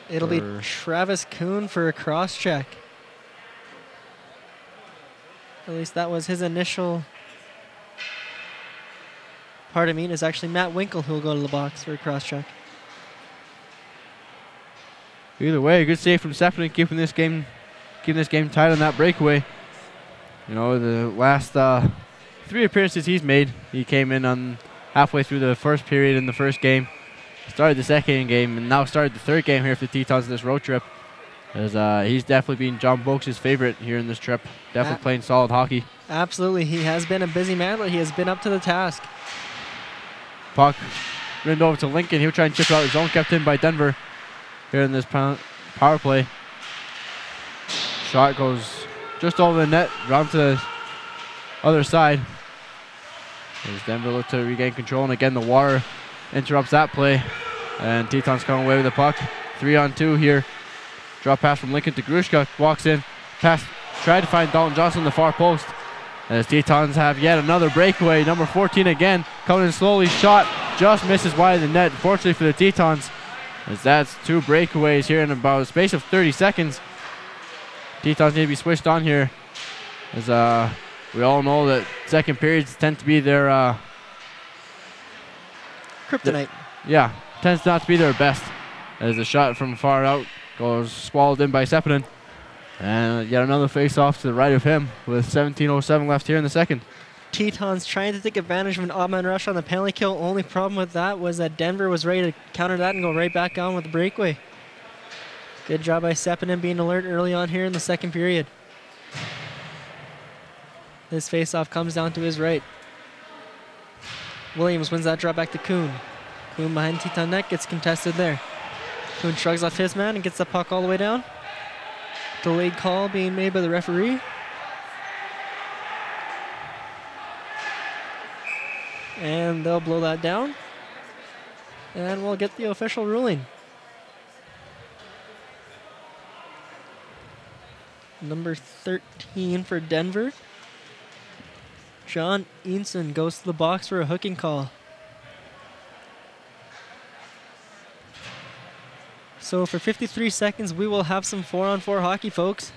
It'll be Travis Kuhn for a cross check. At least that was his initial. Pardon me, it's actually Matt Winkle who will go to the box for a cross check. Either way, good save from Sepinen, keeping this game tight on that breakaway. The last 3 appearances he's made, he came in on halfway through the first period in the first game, started the second game, and now started the third game here for the Tetons in this road trip. As he's definitely been John Boakes' favorite here in this trip. Definitely playing solid hockey. Absolutely, he has been a busy man, but he has been up to the task. Puck rimmed over to Lincoln. He'll try and chip it out of the zone, kept in by Denver here in this power play. Shot goes just over the net, round to the other side. As Denver look to regain control, and again the water interrupts that play. And Teton's coming away with the puck. 3-on-2 here. Drop pass from Lincoln to Grushka. Walks in. Pass. Tried to find Dalton Johnson in the far post. As Tetons have yet another breakaway. Number 14 again. Coming in slowly. Shot. Just misses wide of the net. Fortunately for the Tetons, as that's 2 breakaways here in about a space of 30 seconds. Tetons need to be switched on here. As we all know that second periods tend to be their kryptonite. Tends not to be their best. As the shot from far out goes swallowed in by Sepinen. And yet another face-off to the right of him with 17:07 left here in the second. Tetons trying to take advantage of an odd-man rush on the penalty kill. Only problem with that was that Denver was ready to counter that and go right back on with the breakaway. Good job by Sepinen being alert early on here in the second period. This face-off comes down to his right. Williams wins that drop back to Kuhn. Kuhn behind Teton net, gets contested there. Kuhn shrugs off his man and gets the puck all the way down. Delayed call being made by the referee. And they'll blow that down. And we'll get the official ruling. Number 13 for Denver. John Eanson goes to the box for a hooking call. So for 53 seconds, we will have some 4-on-4 hockey, folks.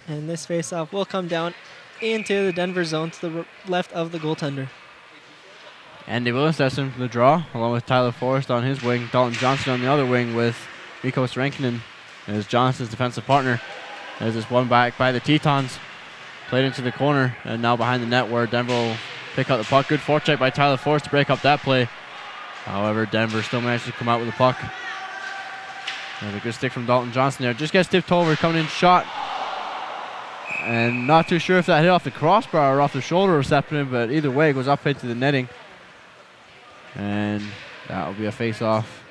And this face-off will come down into the Denver zone to the left of the goaltender. Andy Willis steps in for the draw, along with Tyler Forrest on his wing, Dalton Johnson on the other wing with Mikko Srenkinen as Johnson's defensive partner. There's this one back by the Tetons, played into the corner, and now behind the net where Denver will pick up the puck. Good forecheck by Tyler Forrest to break up that play. However, Denver still managed to come out with the puck. There's a good stick from Dalton Johnson there. Just gets tipped over, coming in shot. And not too sure if that hit off the crossbar or off the shoulder of Sepinen, but either way, it goes up into the netting. And that will be a face-off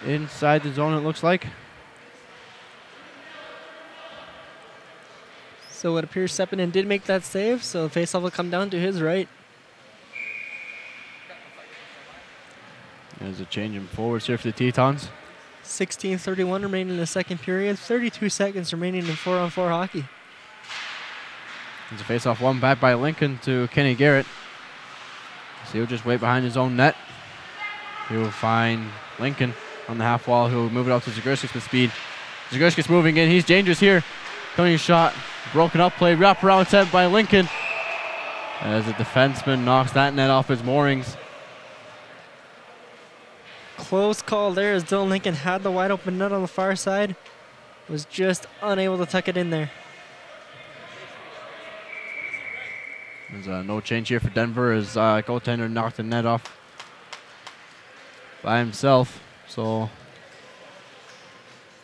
inside the zone, it looks like. So it appears Sepinen did make that save, so the face-off will come down to his right. There's a change in forwards here for the Tetons. 16:31 remaining in the second period. 32 seconds remaining in 4-on-4 hockey. There's a face-off one back by Lincoln to Kenny Garrett. So he'll just wait behind his own net. He will find Lincoln on the half wall. He'll move it up to Zagurskis with speed. Zagurskis moving in. He's dangerous here. Coming shot. Broken up play. Wrap around attempt by Lincoln. As the defenseman knocks that net off his moorings. Close call there as Dylan Lincoln had the wide open net on the far side. Was just unable to tuck it in there. There's no change here for Denver as goaltender knocked the net off by himself. So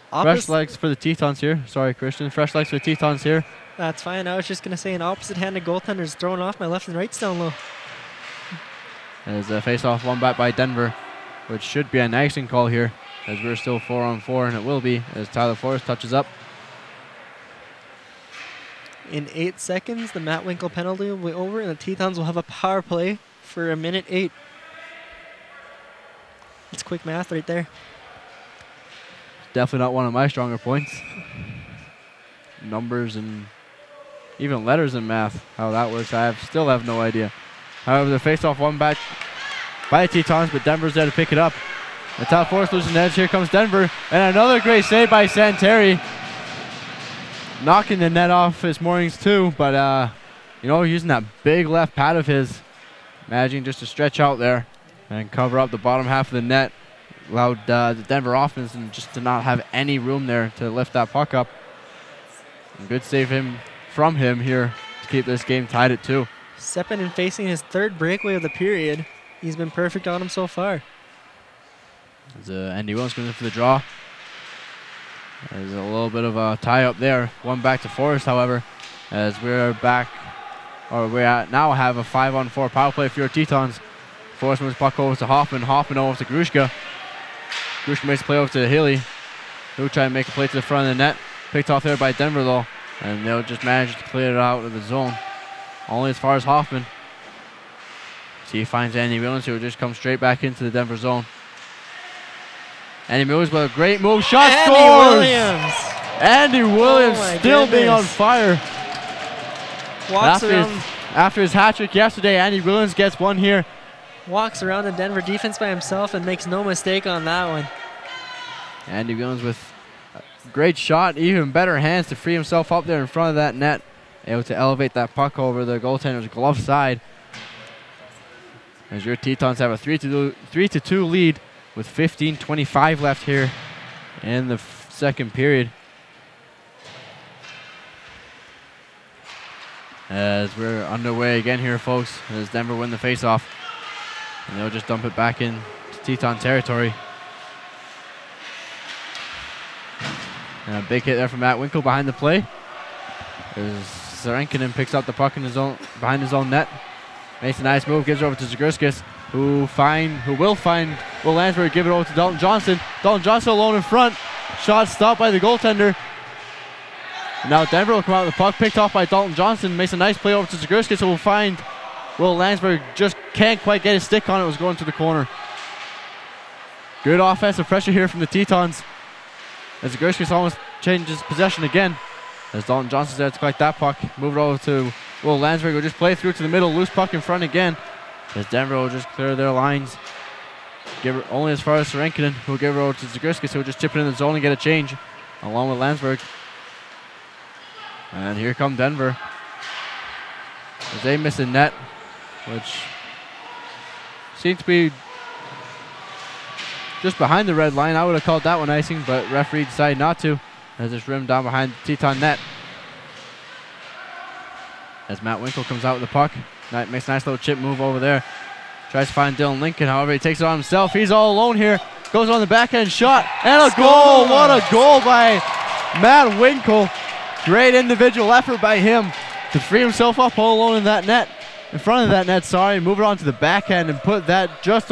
fresh legs for the Tetons here. Sorry, Christian. Fresh legs for the Tetons here. That's fine. I was just going to say an opposite-handed goaltender is throwing off my left and right down low. There's a face-off one back by Denver, which should be an icing call here as we're still 4-on-4, and it will be as Tyler Forrest touches up. In 8 seconds, the Matt Winkle penalty will be over, and the Tetons will have a power play for a minute 8. It's quick math right there. Definitely not one of my stronger points. Numbers and even letters in math, how that works, I still have no idea. However, the face-off one back by the Tetons, but Denver's there to pick it up. The top Forrest losing the edge. Here comes Denver, and another great save by Santeri. Knocking the net off his moorings too, but using that big left pad of his, managing just to stretch out there and cover up the bottom half of the net, allowed the Denver offense just to not have any room there to lift that puck up. And good save from him here to keep this game tied at 2. Sepinen facing his third breakaway of the period. He's been perfect on him so far. As Andy Williams comes in for the draw. There's a little bit of a tie up there. One back to Forrest, however, as we're back, or we now have a 5-on-4 power play for your Tetons. Forrest moves puck over to Hoffman. Hoffman over to Grushka. Grushka makes a play over to Hilly. He'll try and make a play to the front of the net. Picked off there by Denver though, and they'll just manage to clear it out of the zone. Only as far as Hoffman. So he finds Andy Williams, who will just come straight back into the Denver zone. Andy Williams with a great move. Shot scores! Andy Williams still being on fire. After his hat trick yesterday, Andy Williams gets one here. Walks around the Denver defense by himself and makes no mistake on that one. Andy Williams with a great shot, even better hands to free himself up there in front of that net. Able to elevate that puck over the goaltender's glove side. As your Tetons have a 3-2 lead with 15:25 left here in the second period. As we're underway again here, folks, as Denver win the faceoff. And they'll just dump it back in to Teton territory. And a big hit there from Matt Winkle behind the play. As Sarenkinen picks up the puck in his own, behind his own net. Makes a nice move, gives it over to Zagurskis, who will find Will Lansbury, give it over to Dalton Johnson. Dalton Johnson alone in front. Shot stopped by the goaltender. And now Denver will come out with the puck, picked off by Dalton Johnson. Makes a nice play over to Zagurskis, who will find Will Lansbury. Just can't quite get his stick on it. It was going to the corner. Good offensive pressure here from the Tetons. As Zagurskis almost changes possession again. As Dalton Johnson's there to collect that puck. Move it over to Will Lansbury. Will just play through to the middle. Loose puck in front again. As Denver will just clear their lines. Give her only as far as Serenkinen, who'll give her over to Zagriskas, who'll just chip it in the zone and get a change, along with Landsberg. And here come Denver. As they miss a net, which seems to be just behind the red line. I would have called that one icing, but referee decided not to, as it's rimmed down behind the Teton net. As Matt Winkle comes out with the puck, makes a nice little chip move over there. Tries to find Dylan Lincoln, however, he takes it on himself. He's all alone here. Goes on the backhand shot, and a goal! What a goal by Matt Winkle. Great individual effort by him to free himself up all alone in that net. In front of that net, sorry. Move it on to the backhand and put that just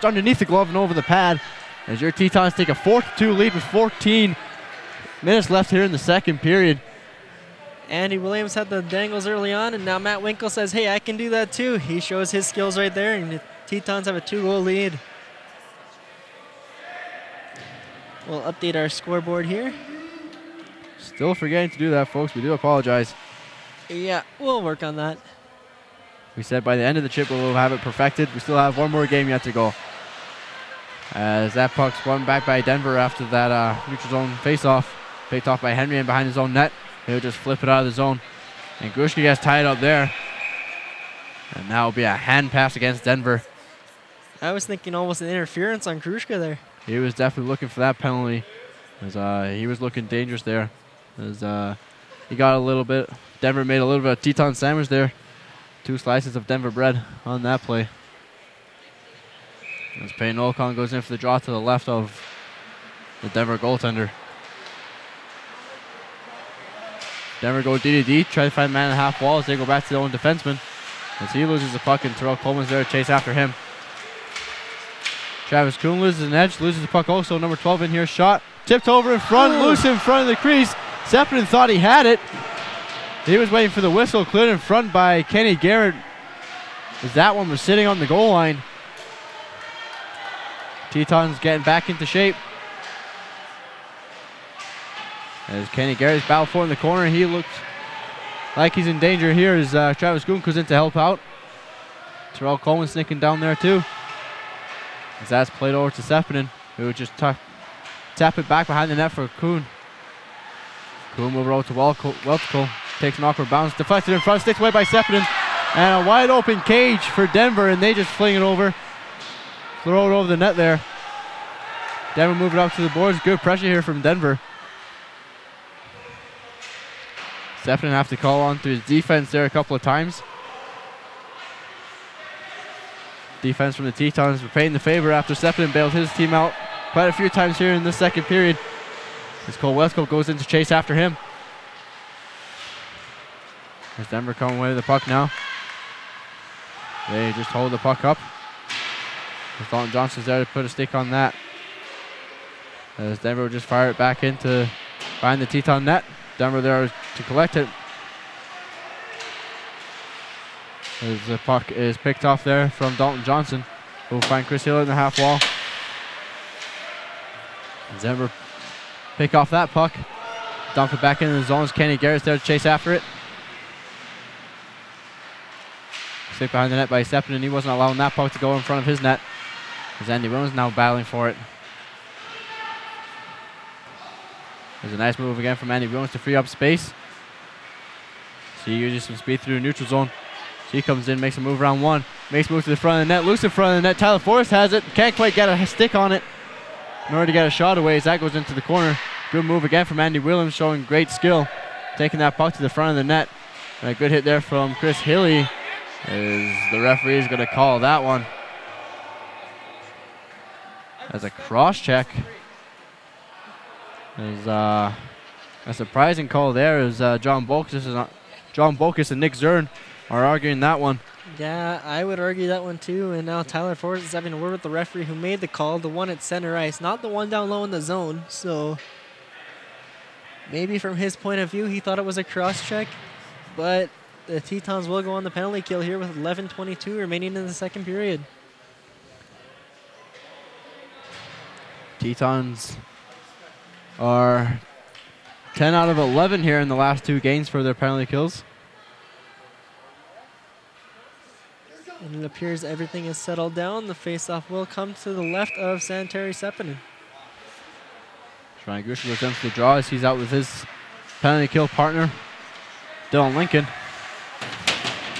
underneath the glove and over the pad. As your Tetons take a 4-2 lead with 14 minutes left here in the second period. Andy Williams had the dangles early on, and now Matt Winkle says, hey, I can do that too. He shows his skills right there, and the Tetons have a 2-goal lead. We'll update our scoreboard here. Still forgetting to do that, folks. We do apologize. Yeah, we'll work on that. We said by the end of the chip we'll have it perfected. We still have one more game yet to go. As that puck's won back by Denver after that neutral zone face-off. Picked off by Henry and behind his own net. He'll just flip it out of the zone. And Grushka gets tied up there. And that will be a hand pass against Denver. I was thinking almost an interference on Grushka there. He was definitely looking for that penalty. As he was looking dangerous there. As he got a little bit. Denver made a little bit of Teton sandwich there. 2 slices of Denver bread on that play. As Payne Olcon goes in for the draw to the left of the Denver goaltender. Denver go D-to-D, try to find man in the half wall as they go back to their own defenseman. As he loses the puck and Terrell Coleman's there to chase after him. Travis Kuhn loses an edge, loses the puck also. Number 12 in here, shot. Tipped over in front, loose in front of the crease. Sepinen thought he had it. He was waiting for the whistle, cleared in front by Kenny Garrett. As that one was sitting on the goal line. Teton's getting back into shape. As Kenny Garrett's battled for in the corner, he looks like he's in danger here as Travis Kuhn goes in to help out. Terrell Coleman sneaking down there too. As that's played over to Sepinen, who would just tap it back behind the net for Kuhn. Kuhn move over to Weltical. Takes an awkward bounce, deflected in front, sticks away by Sepinen. And a wide open cage for Denver, and they just fling it over. Throw it over the net there. Denver moving up to the boards. Good pressure here from Denver. Sepinen have to call on to his defense there a couple of times. Defense from the Tetons repaying the favor after Sepinen bailed his team out quite a few times here in the second period. As Cole Westcote goes in to chase after him. As Denver coming away with the puck now. They just hold the puck up. As Dalton Johnson's there to put a stick on that. As Denver will just fire it back into behind the Teton net. Denver there to collect it. As the puck is picked off there from Dalton Johnson, who will find Chris Hill in the half wall. As Denver pick off that puck. Dump it back into the zones. Kenny Garrett's there to chase after it. Stick behind the net by Sepinen. He wasn't allowing that puck to go in front of his net. As Andy Williams now battling for it. There's a nice move again from Andy Williams to free up space. So he uses some speed through the neutral zone. So he comes in, makes a move around one. Makes a move to the front of the net, loose in front of the net. Tyler Forrest has it. Can't quite get a stick on it in order to get a shot away as that goes into the corner. Good move again from Andy Williams, showing great skill. Taking that puck to the front of the net. And a good hit there from Chris Hilly. As the referee is going to call that one as a cross check. There's a surprising call there as John Bokus and Nick Zern are arguing that one. Yeah, I would argue that one too. And now Tyler Forrest is having a word with the referee who made the call, the one at center ice, not the one down low in the zone. So maybe from his point of view, he thought it was a cross check, but the Tetons will go on the penalty kill here with 11:22 remaining in the second period. Tetons are 10 out of 11 here in the last 2 games for their penalty kills. And it appears everything is settled down. The face-off will come to the left of Sanitary Sepinen. Ryan Grushka goes in for the draw as he's out with his penalty kill partner, Dylan Lincoln.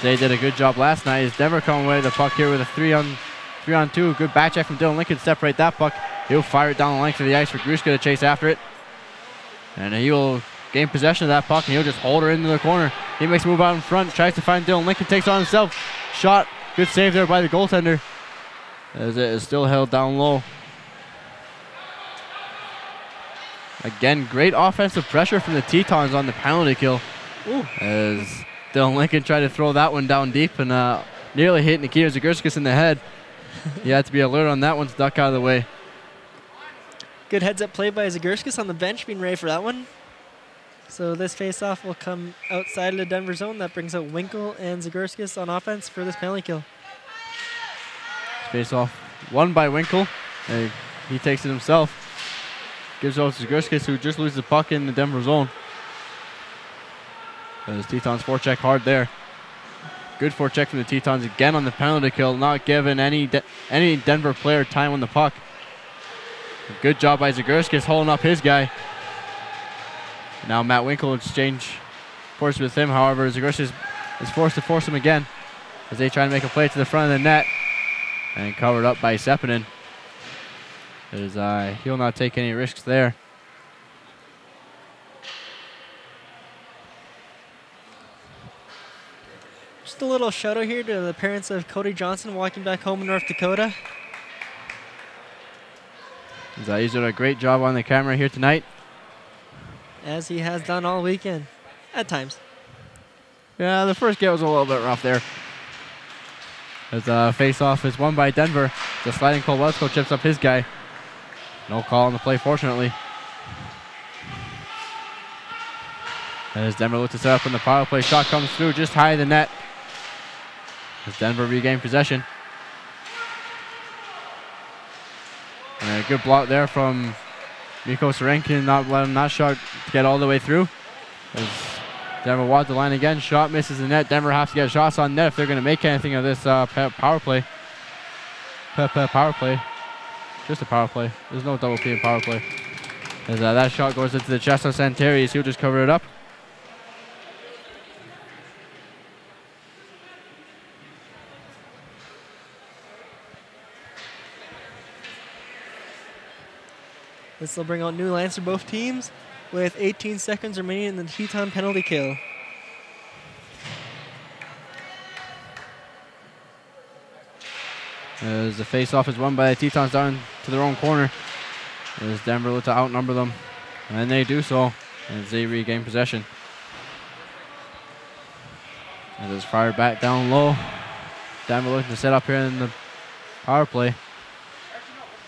They did a good job last night. As Denver coming away with the puck here with a 3-on-2. Good back check from Dylan Lincoln. Separate that puck. He'll fire it down the length of the ice for Grushka to chase after it. And he will gain possession of that puck and he'll just hold her into the corner. He makes a move out in front, tries to find Dylan Lincoln, takes on himself. Shot. Good save there by the goaltender. As it is still held down low. Again, great offensive pressure from the Tetons on the penalty kill. Ooh. As Dylan Lincoln tried to throw that one down deep and nearly hit Nikita Zagurskis in the head. He had to be alert on that one to duck out of the way. Good heads-up play by Zagurskis on the bench, being ready for that one. So this face-off will come outside of the Denver zone. That brings out Winkle and Zagurskis on offense for this penalty kill. Face-off won by Winkle. He takes it himself. Gives out to Zagurskis, who just loses the puck in the Denver zone. As Tetons forecheck hard there. Good forecheck from the Tetons again on the penalty kill, not giving any Denver player time on the puck. Good job by Zagurskis holding up his guy. Now Matt Winkle will exchange force with him. However, Zagurskis is forced to force him again as they try to make a play to the front of the net. And covered up by Sepinen. As he'll not take any risks there. Just a little shout out here to the parents of Cody Johnson walking back home in North Dakota. He's doing a great job on the camera here tonight. As he has done all weekend, at times. Yeah, the first game was a little bit rough there. As face-off is won by Denver. The sliding Kowalsko chips up his guy. No call on the play, fortunately. As Denver looks to set up in the power play, shot comes through just high of the net. As Denver regain possession. And a good block there from Mikko Sarenkin, not letting that shot get all the way through. As Denver walked the line again, shot misses the net. Denver has to get shots on net if they're going to make anything of this power play. Power play. Just a power play. There's no double P in power play. As that shot goes into the chest of Santeri, he'll just cover it up. This will bring out new lines for both teams with 18 seconds remaining in the Teton penalty kill. As the face-off is won by the Tetons down to their own corner. As Denver look to outnumber them. And they do so as they regain possession. As it's fired back down low. Denver looking to set up here in the power play.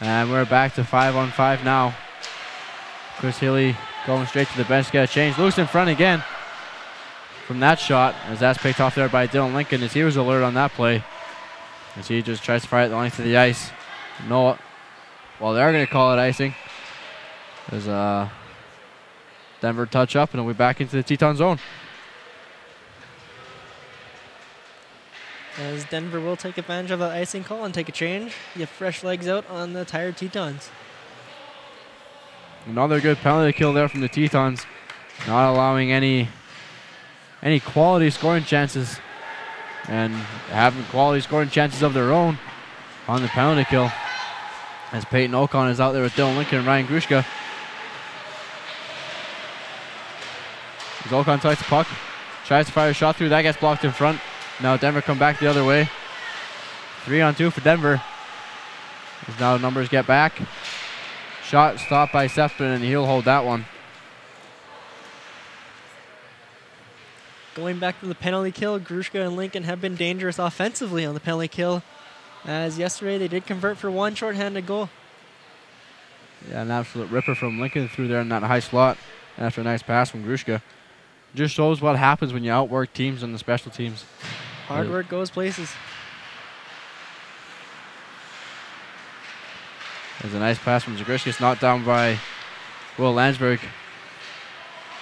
And we're back to 5-on-5 now. Chris Healy going straight to the bench, get a change. Loose in front again from that shot. As that's picked off there by Dylan Lincoln as he was alert on that play. As he just tries to fire it the length of the ice. No, well, they're going to call it icing. As Denver touch up and it'll be back into the Teton zone. As Denver will take advantage of the icing call and take a change. Get fresh legs out on the tired Tetons. Another good penalty kill there from the Tetons. Not allowing any quality scoring chances. And having quality scoring chances of their own on the penalty kill. As Peyton Ocon is out there with Dylan Lincoln and Ryan Grushka. As Ocon takes the puck, tries to fire a shot through, that gets blocked in front. Now Denver come back the other way. 3-on-2 for Denver. As now numbers get back. Shot stopped by Sepinen and he'll hold that one. Going back to the penalty kill, Grushka and Lincoln have been dangerous offensively on the penalty kill. As yesterday they did convert for one shorthanded goal. Yeah, an absolute ripper from Lincoln through there in that high slot after a nice pass from Grushka. Just shows what happens when you outwork teams on the special teams. Hard work goes places. There's a nice pass from Zagurskis, knocked down by Will Landsberg.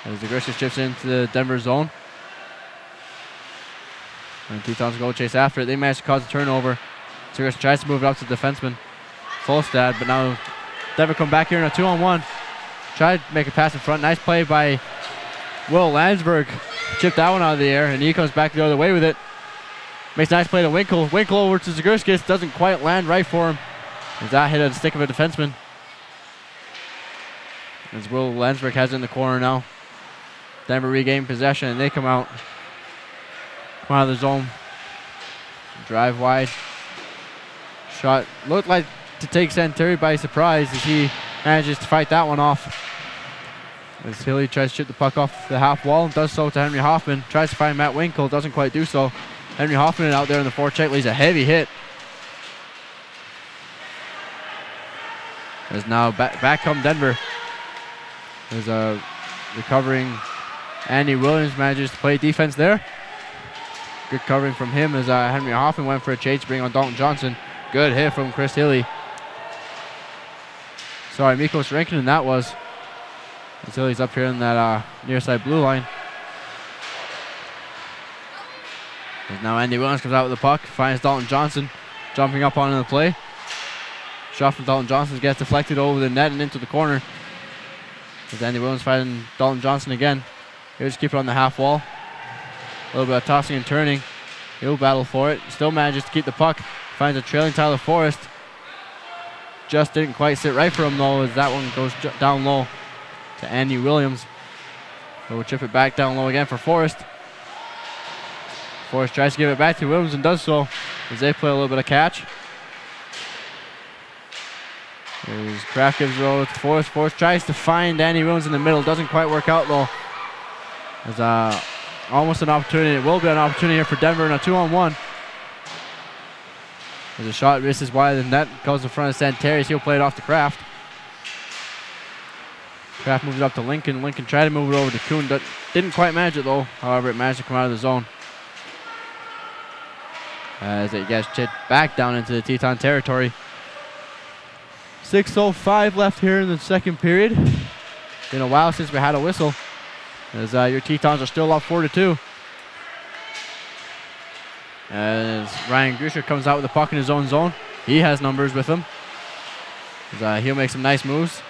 As Zagurskis chips into the Denver zone. And Teton's goal chase after it. They managed to cause a turnover. Sirius tries to move it up to the defenseman, Folstad, but now Denver come back here in a 2-on-1. Tried to make a pass in front. Nice play by Will Landsberg. Chipped that one out of the air, and he comes back the other way with it. Makes a nice play to Winkle. Winkle over to Zagurskis. Doesn't quite land right for him. As that hit at the stick of a defenseman. As Will Landsberg has it in the corner now. Denver regain possession, and they come out. Come out of the zone. Drive wide. Shot looked like to take Santerre by surprise as he manages to fight that one off. As Hilly tries to shoot the puck off the half wall and does so to Henry Hoffman. Tries to find Matt Winkle, doesn't quite do so. Henry Hoffman out there in the forecheck lays a heavy hit. As now back come Denver. There's a recovering Andy Williams manages to play defense there. Good covering from him as Henry Hoffman went for a chase to bring on Dalton Johnson. Good hit from Chris Hilly. Sorry, Mikos Rankinen that was. As Hilly's up here in that near side blue line. As now Andy Williams comes out with the puck, finds Dalton Johnson jumping up onto the play. Shot from Dalton Johnson gets deflected over the net and into the corner. As Andy Williams fighting Dalton Johnson again. He'll just keep it on the half wall. A little bit of tossing and turning. He'll battle for it. Still manages to keep the puck. Finds a trailing Tyler Forrest. Just didn't quite sit right for him though, as that one goes down low to Andy Williams. So we'll chip it back down low again for Forrest. Forrest tries to give it back to Williams and does so as they play a little bit of catch. As Kraft gives it over to Forrest. Forrest tries to find Andy Williams in the middle. Doesn't quite work out though. As almost an opportunity. It will be an opportunity here for Denver in a 2-on-1. As a shot misses wide of the net, goes in front of Santerre. He'll play it off to Kraft. Kraft moves it up to Lincoln. Lincoln tried to move it over to Kuhn. Didn't quite manage it though. However, it managed to come out of the zone. As it gets chipped back down into the Teton territory. 6:05 left here in the second period. Been a while since we had a whistle. As your Tetons are still up 4-2. As Ryan Grusher comes out with the puck in his own zone. He has numbers with him. As, he'll make some nice moves.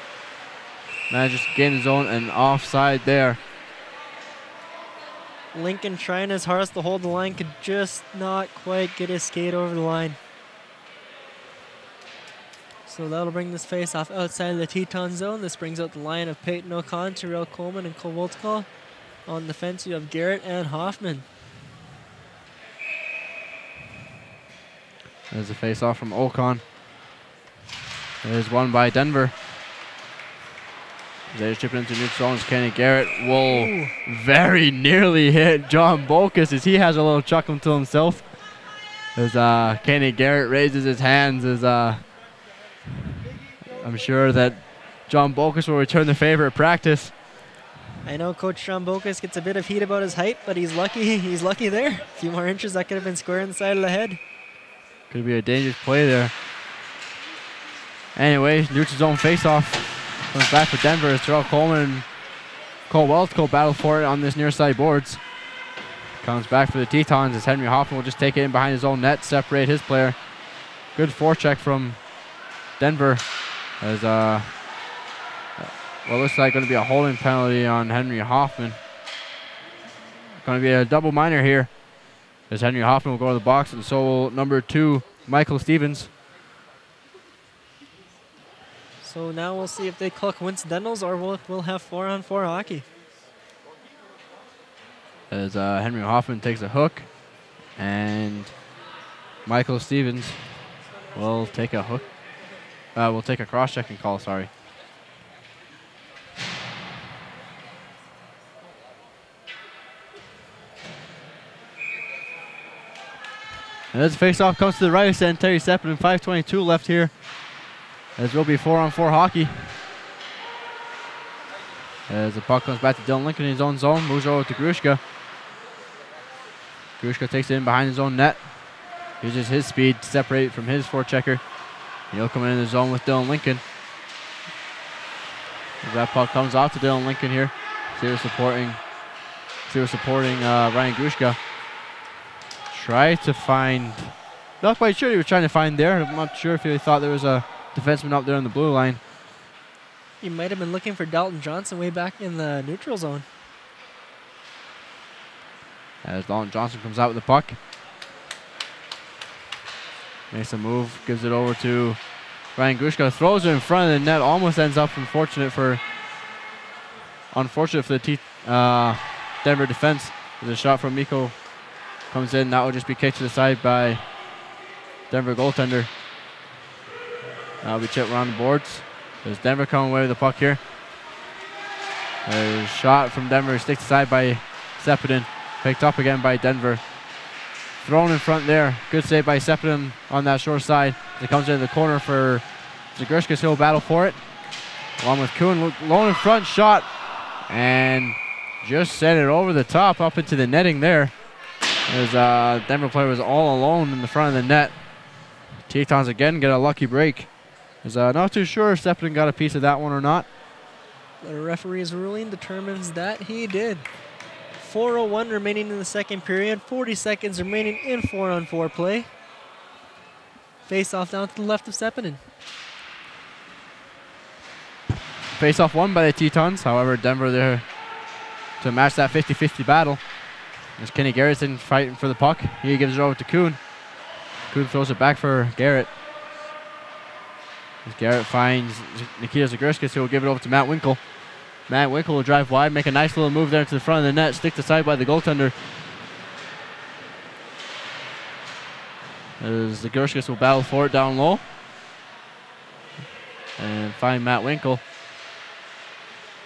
Manages to gain the zone and offside there. Lincoln trying his hardest to hold the line, could just not quite get his skate over the line. So that'll bring this face off outside of the Teton zone. This brings out the line of Peyton O'Connor, Terrell Coleman, and Cole Woltzkall. On the fence, you have Garrett and Hoffman. There's a face-off from Ocon. There's one by Denver. They're chipping into neutral zones. Kenny Garrett will very nearly hit John Bokus as he has a little chuckle to himself. As Kenny Garrett raises his hands as I'm sure that John Bokus will return the favor at practice. I know Coach John Bokus gets a bit of heat about his height, but he's lucky. He's lucky there. A few more inches, that could have been square in the side of the head. Could be a dangerous play there. Anyway, neutral zone face-off. Comes back for Denver as Terrell Coleman and Cole Welch battle for it on this near side boards. Comes back for the Tetons as Henry Hoffman will just take it in behind his own net, separate his player. Good forecheck from Denver as well, looks like going to be a holding penalty on Henry Hoffman. Going to be a double minor here as Henry Hoffman will go to the box, and so will number 2, Michael Stevens. So now we'll see if they call coincidentals or we'll have 4-on-4 hockey. As Henry Hoffman takes a hook, and Michael Stevens will take a hook. We'll take a cross-checking call, sorry. And as the face-off comes to the right of Santerre Seppin, 5:22 left here. As will be 4-on-4 hockey. As the puck comes back to Dylan Lincoln in his own zone, moves over to Grushka. Grushka takes it in behind his own net. Uses his speed to separate from his forechecker. He'll come in the zone with Dylan Lincoln. As that puck comes off to Dylan Lincoln here. Zero supporting Ryan Grushka. try to find, not quite sure he was trying to find there. I'm not sure if he thought there was a defenseman up there on the blue line. He might have been looking for Dalton Johnson way back in the neutral zone. As Dalton Johnson comes out with the puck. Makes a move, gives it over to Ryan Grushka, throws it in front of the net, almost ends up unfortunate for the Denver defense. There's a shot from Mikko, comes in, that will just be kicked to the side by Denver goaltender. That'll be chipped around the boards. There's Denver coming away with the puck here. There's a shot from Denver, sticks aside by Sepidin, picked up again by Denver. Thrown in front there. Good save by Sepidin on that short side. It comes into the corner for Zagurskis. He'll battle for it. Along with Kuhn. Low in front shot. And just sent it over the top up into the netting there. As Denver player was all alone in the front of the net. Tetons again get a lucky break. Not too sure if Sepidin got a piece of that one or not. The referee's ruling determines that he did. 4:01 remaining in the second period. 40 seconds remaining in 4-on-4 play. Face off down to the left of Sepidin. Face off won by the Tetons. However, Denver there to match that 50-50 battle. There's Kenny Garrison fighting for the puck. He gives it over to Kuhn. Kuhn throws it back for Garrett. As Garrett finds Nikita Zagurskis, who will give it over to Matt Winkle. Matt Winkle will drive wide, make a nice little move there to the front of the net, stick aside by the goaltender. As Zagurskis will battle for it down low. And find Matt Winkle.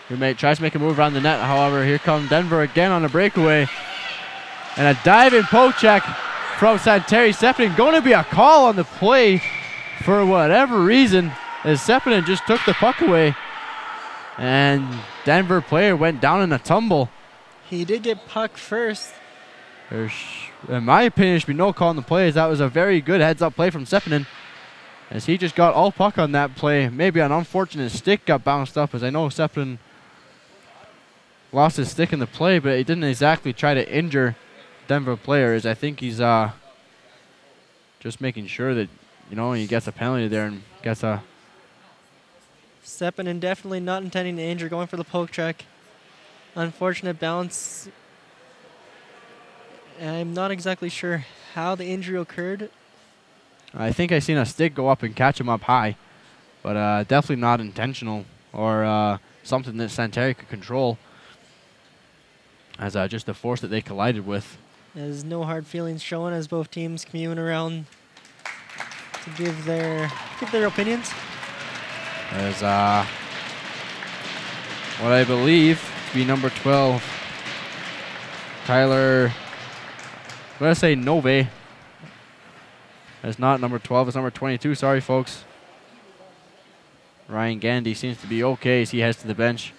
Who tries to make a move around the net. However, here comes Denver again on a breakaway. And a diving poke check from Santeri Sepidin. Going to be a call on the play for whatever reason, as Sepidin just took the puck away. And Denver player went down in a tumble. He did get puck first. In my opinion, there should be no call on the play, as that was a very good heads-up play from Sepidin, as he just got all puck on that play. Maybe an unfortunate stick got bounced up, as I know Sepidin lost his stick in the play, but he didn't exactly try to injure Denver players. I think he's just making sure that, he gets a penalty there and gets a... Sepidin definitely not intending to injure, going for the poke check. Unfortunate bounce. I'm not exactly sure how the injury occurred. I think I seen a stick go up and catch him up high, but definitely not intentional or something that Santeri could control, as just the force that they collided with. There's no hard feelings shown as both teams commune around to give their opinions. As what I believe to be number 12, Tyler, I'm going to say Nove. It's not number 12, it's number 22. Sorry, folks. Ryan Gandy seems to be okay as he heads to the bench.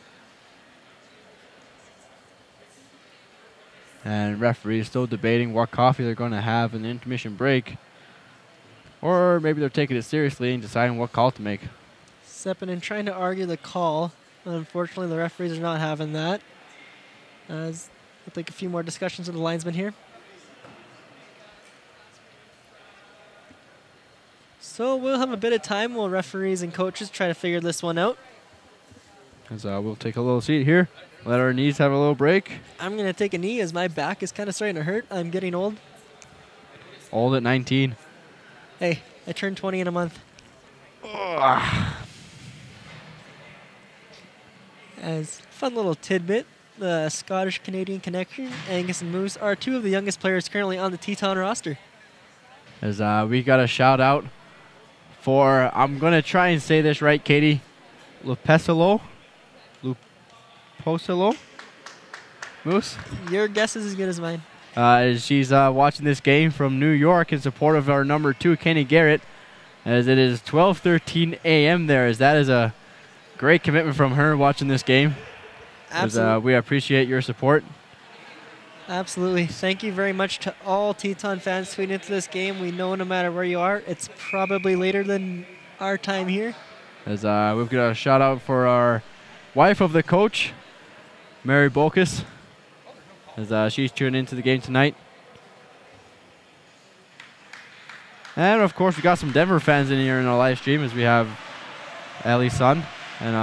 And referees still debating what coffee they're going to have in the intermission break. Or maybe they're taking it seriously and deciding what call to make. Sepidin trying to argue the call. Unfortunately, the referees are not having that. As we'll take a few more discussions with the linesman here. So we'll have a bit of time while referees and coaches try to figure this one out. As we'll take a little seat here. Let our knees have a little break. I'm going to take a knee as my back is kind of starting to hurt. I'm getting old. Old at 19. Hey, I turned 20 in a month. As fun little tidbit, the Scottish-Canadian connection, Angus and Moose, are two of the youngest players currently on the Teton roster. As we got a shout out for, I'm going to try and say this right, Katie, Lupesolo? Lupesolo? Moose? Your guess is as good as mine. She's watching this game from New York in support of our number 2, Kenny Garrett, as it is 12:13 a.m. there, as that is a great commitment from her watching this game. Absolutely. As, we appreciate your support. Absolutely. Thank you very much to all Teton fans tuning into this game. We know no matter where you are, it's probably later than our time here. As we've got a shout out for our wife of the coach, Mary Bolkus, as she's tuning into the game tonight. And of course, we got some Denver fans in here in our live stream as we have Ellie's son and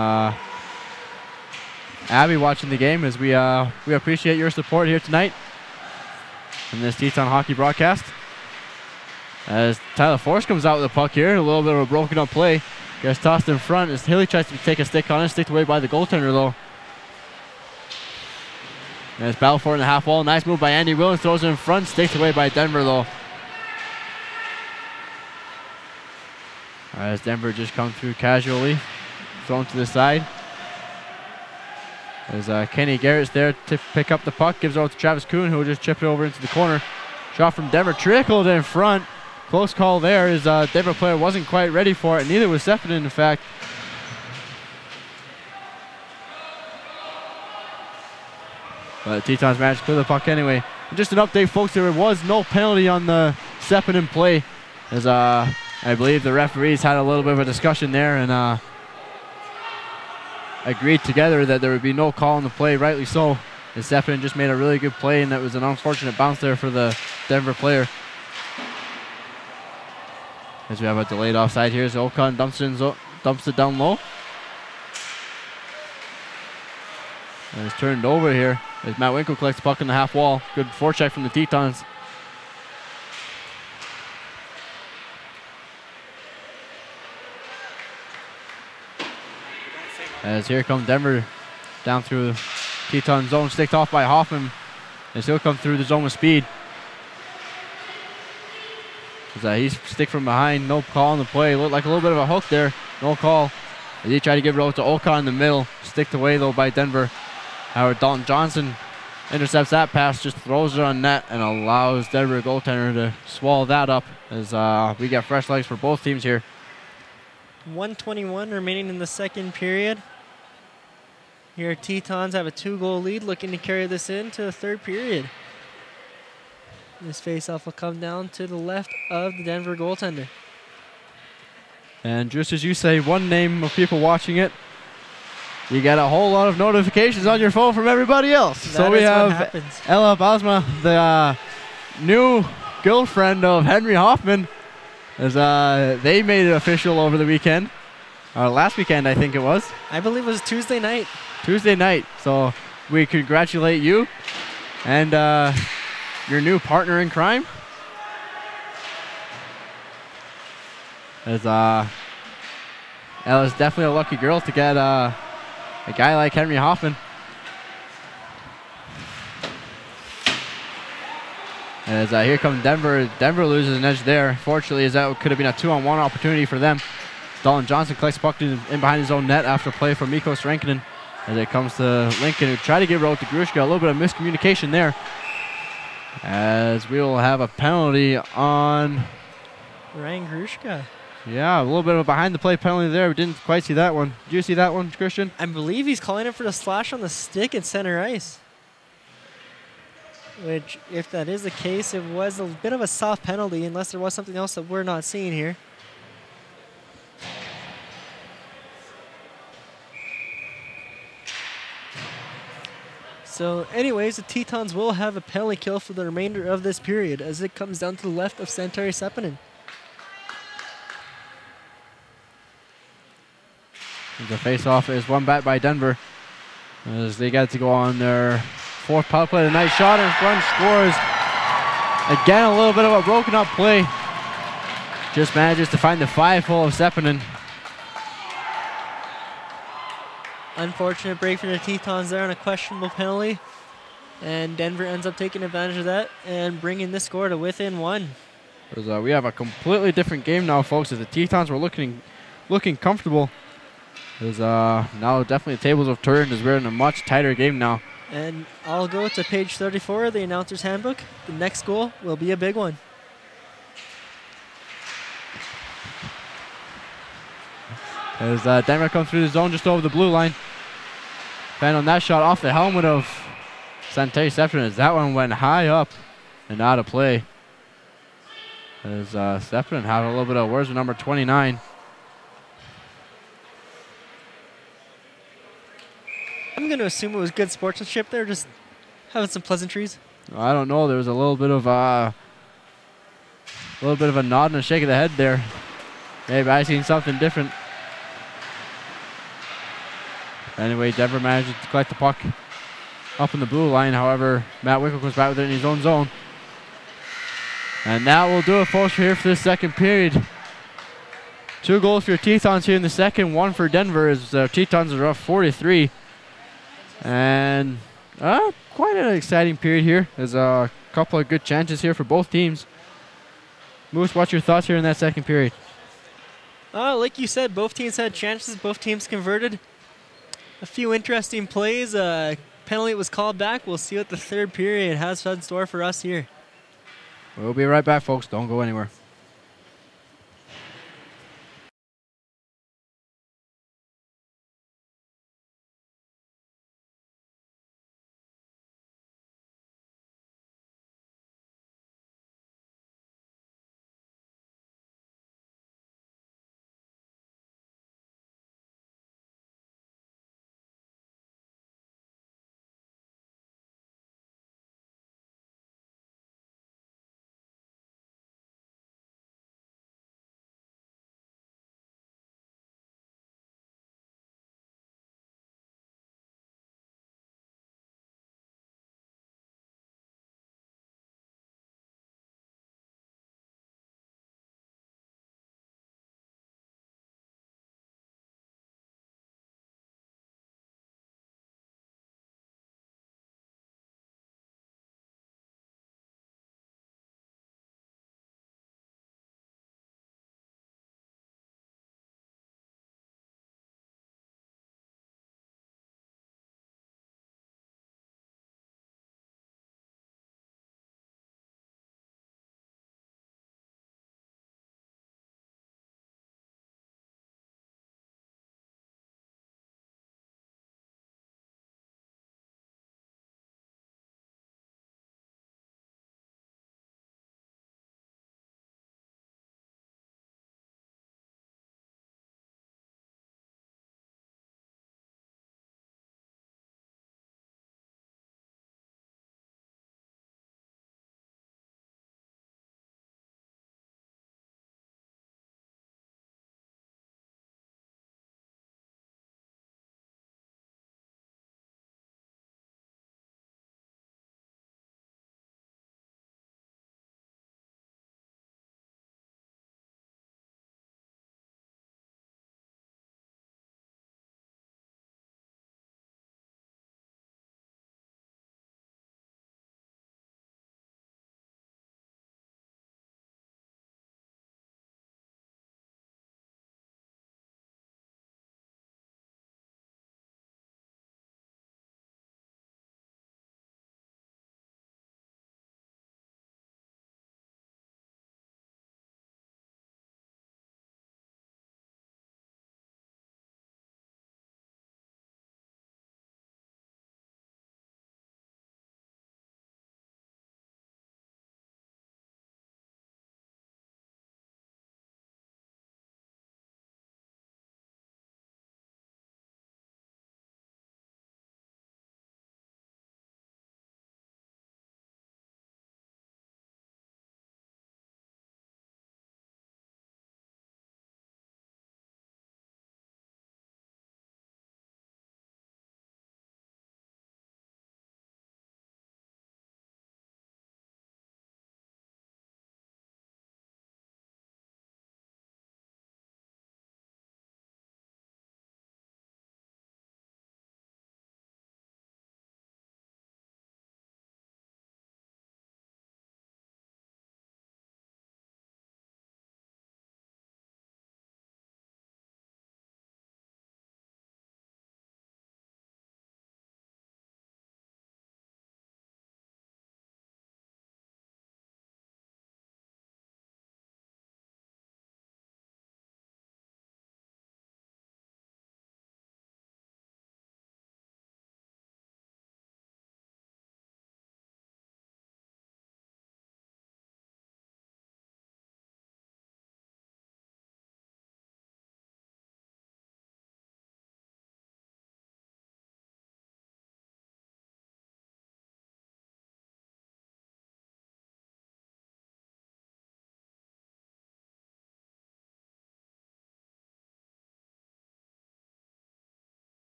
Abby watching the game as we appreciate your support here tonight in this Teton hockey broadcast. As Tyler Force comes out with the puck here, a little bit of a broken up play. Gets tossed in front as Hilly tries to take a stick on it, sticked away by the goaltender though. And it's battle for it in the half wall. Nice move by Andy Williams, throws it in front, sticked away by Denver though. As Denver just come through casually, thrown to the side. As Kenny Garrett's there to pick up the puck, gives it over to Travis Kuhn, who will just chip it over into the corner. Shot from Denver, trickled in front. Close call there as Denver player wasn't quite ready for it, neither was Sepinen in fact. But the Tetons managed to clear the puck anyway. And just an update, folks, there was no penalty on the Sepinen play as I believe the referees had a little bit of a discussion there and agreed together that there would be no call on the play, rightly so. And Sepinen just made a really good play, and that was an unfortunate bounce there for the Denver player. As we have a delayed offside here as Ocon dumps it down low. And it's turned over here as Matt Winkle collects the puck in the half wall. Good forecheck from the Tetons. As here comes Denver down through Teton zone, sticked off by Hoffman. And still come through the zone with speed. As he's stick from behind, no call on the play. Looked like a little bit of a hook there, no call. As he tried to give it out to Ocon in the middle, sticked away though by Denver. Howard Dalton Johnson intercepts that pass, just throws it on net and allows Denver goaltender to swallow that up as we get fresh legs for both teams here. 1:21 remaining in the second period. Here Tetons have a 2-goal lead, looking to carry this into the third period. This faceoff will come down to the left of the Denver goaltender. And just as you say, one name of people watching it, you get a whole lot of notifications on your phone from everybody else. So we have Ella Basma, the new girlfriend of Henry Hoffman, as they made it official over the weekend. Last weekend, I think it was. I believe it was Tuesday night. Tuesday night. So we congratulate you and your new partner in crime. As Ella's definitely a lucky girl to get a guy like Henry Hoffman. As here comes Denver. Denver loses an edge there. Fortunately, as that could have been a 2-on-1 opportunity for them. Dalton Johnson collects puck in behind his own net after play from Mikko Rankinen. As it comes to Lincoln, who tried to give it out to Grushka. A little bit of miscommunication there. As we will have a penalty on Ryan Grushka. Yeah, a little bit of a behind the play penalty there. We didn't quite see that one. Did you see that one, Christian? I believe he's calling it for the slash on the stick at center ice. Which, if that is the case, it was a bit of a soft penalty unless there was something else that we're not seeing here. So anyways, the Tetons will have a penalty kill for the remainder of this period as it comes down to the left of Santeri Sepinen. The face-off is won back by Denver as they get to go on their fourth power play. The nice shot in front, scores. Again, a little bit of a broken up play. Just manages to find the 5-hole of Sepinen. Unfortunate break for the Tetons there on a questionable penalty. And Denver ends up taking advantage of that and bringing this score to within 1. We have a completely different game now, folks, as the Tetons were looking comfortable. Now definitely the tables have turned as we're in a much tighter game now. And I'll go to page 34 of the announcer's handbook. The next goal will be a big one. As Denver comes through the zone just over the blue line. Fan on that shot off the helmet of Santeri Sepinen as that one went high up and out of play. As Sepinen had a little bit of words with number 29. I'm going to assume it was good sportsmanship there, just having some pleasantries. I don't know. There was a little bit of little bit of a nod and a shake of the head there. Maybe I seen something different. Anyway, Denver manages to collect the puck up in the blue line. However, Matt Wickle comes back with it in his own zone. And that will do it, folks, here for this second period. 2 goals for your Tetons here in the second, 1 for Denver as Tetons are up 43. And quite an exciting period here. There's a couple of good chances here for both teams. Moose, what's your thoughts here in that second period? Like you said, both teams had chances. Both teams converted. A few interesting plays. Penalty was called back. We'll see what the third period has in store for us here. We'll be right back, folks. Don't go anywhere.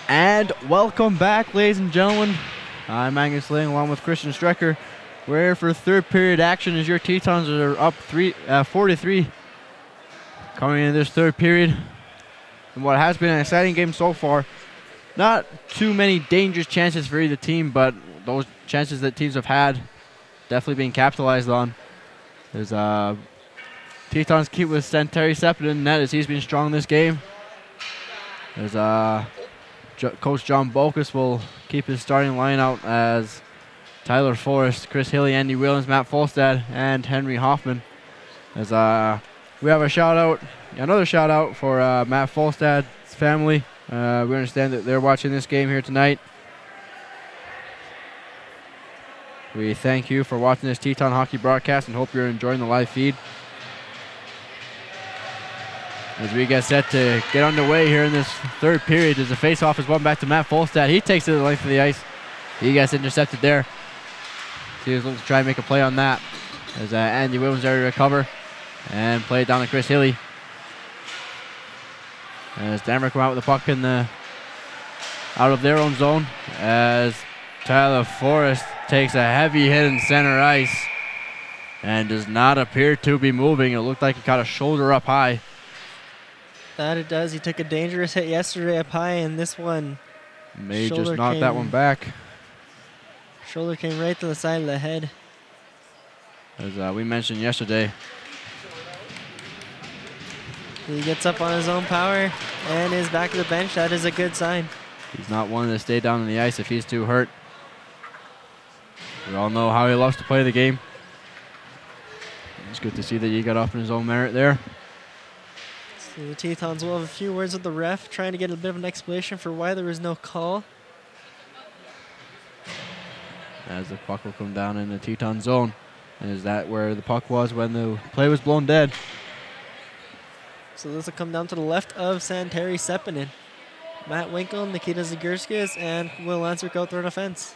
And welcome back, ladies and gentlemen. I'm Angus Lang along with Christian Strecker. We're here for third period action as your Tetons are up 4-3 coming into this third period. And what has been an exciting game so far. Not too many dangerous chances for either team, but those chances that teams have had definitely being capitalized on. There's Tetons keep with Santeri Sepinen in net as he's been strong this game. There's Coach John Bokus will keep his starting line out as Tyler Forrest, Chris Hilly, Andy Williams, Matt Folstad, and Henry Hoffman. As we have another shout out for Matt Folstad's family. We understand that they're watching this game here tonight. We thank you for watching this Teton hockey broadcast and hope you're enjoying the live feed. As we get set to get underway here in this third period, as the faceoff is won back to Matt Folstad. He takes it to the length of the ice. He gets intercepted there. He was looking to try and make a play on that. As Andy Williams there to recover and play it down to Chris Hilly. As Denver come out with the puck out of their own zone, as Tyler Forrest takes a heavy hit in center ice and does not appear to be moving. It looked like he caught a shoulder up high. That it does. He took a dangerous hit yesterday up high, and this one may just knock that one back. Shoulder came right to the side of the head. As we mentioned yesterday. He gets up on his own power and is back at the bench. That is a good sign. He's not wanting to stay down on the ice if he's too hurt. We all know how he loves to play the game. It's good to see that he got off in his own merit there. So the Tetons will have a few words with the ref, trying to get a bit of an explanation for why there was no call. As the puck will come down in the Teton zone. Is that where the puck was when the play was blown dead? So this will come down to the left of Santeri Sepinen. Matt Winkle, Nikita Zagurskis, and Will Lancer out there on offense.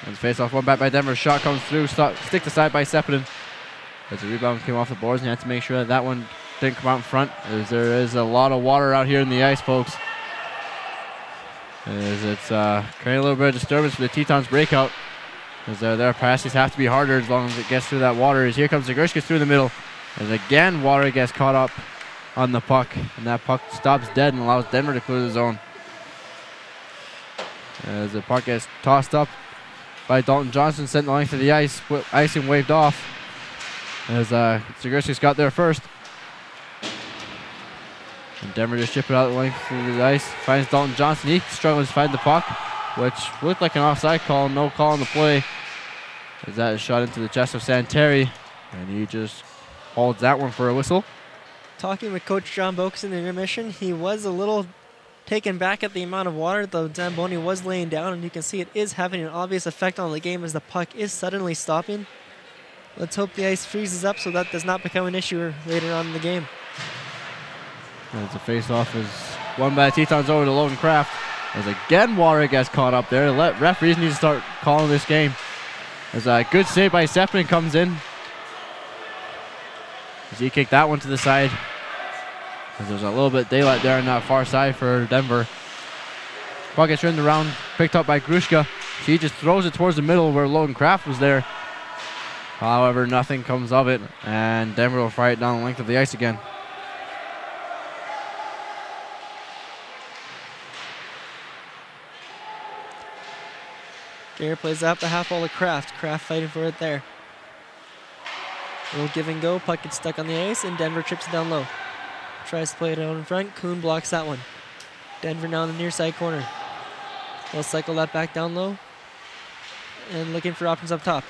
And the face-off one back by Denver. Shot comes through, sticked aside by Sepinen. As the rebound came off the boards, and you had to make sure that one didn't come out in front, as there is a lot of water out here in the ice, folks. As it's creating a little bit of disturbance for the Tetons breakout. As their passes have to be harder as long as it gets through that water. As here comes Zagurskis through the middle. As again, water gets caught up on the puck, and that puck stops dead and allows Denver to clear the zone. As the puck gets tossed up by Dalton Johnson, sent the length of the ice, icing waved off. As Zagurskis got there first. And Denver just chip it out the length of the ice, finds Dalton Johnson. He struggles to find the puck, which looked like an offside call, no call on the play. As that is shot into the chest of Santeri, and he just holds that one for a whistle. Talking with Coach John Bokus in the intermission, he was a little taken back at the amount of water the Zamboni was laying down, and you can see it is having an obvious effect on the game as the puck is suddenly stopping. Let's hope the ice freezes up so that does not become an issue later on in the game. As the face-off is won by the Tetons over to Logan Kraft. As again water gets caught up there. Referees need to start calling this game. As a good save by Sepinen comes in. As he kicked that one to the side. As there's a little bit of daylight there on that far side for Denver. Puck gets turned around, picked up by Grushka. She just throws it towards the middle where Logan Kraft was there. However, nothing comes of it, and Denver will fire it down the length of the ice again. Gare plays up the half wall to Kraft. Kraft fighting for it there. A little give and go. Puck gets stuck on the ice, and Denver chips it down low. Tries to play it out in front. Kuhn blocks that one. Denver now in the near side corner. They'll cycle that back down low. And looking for options up top.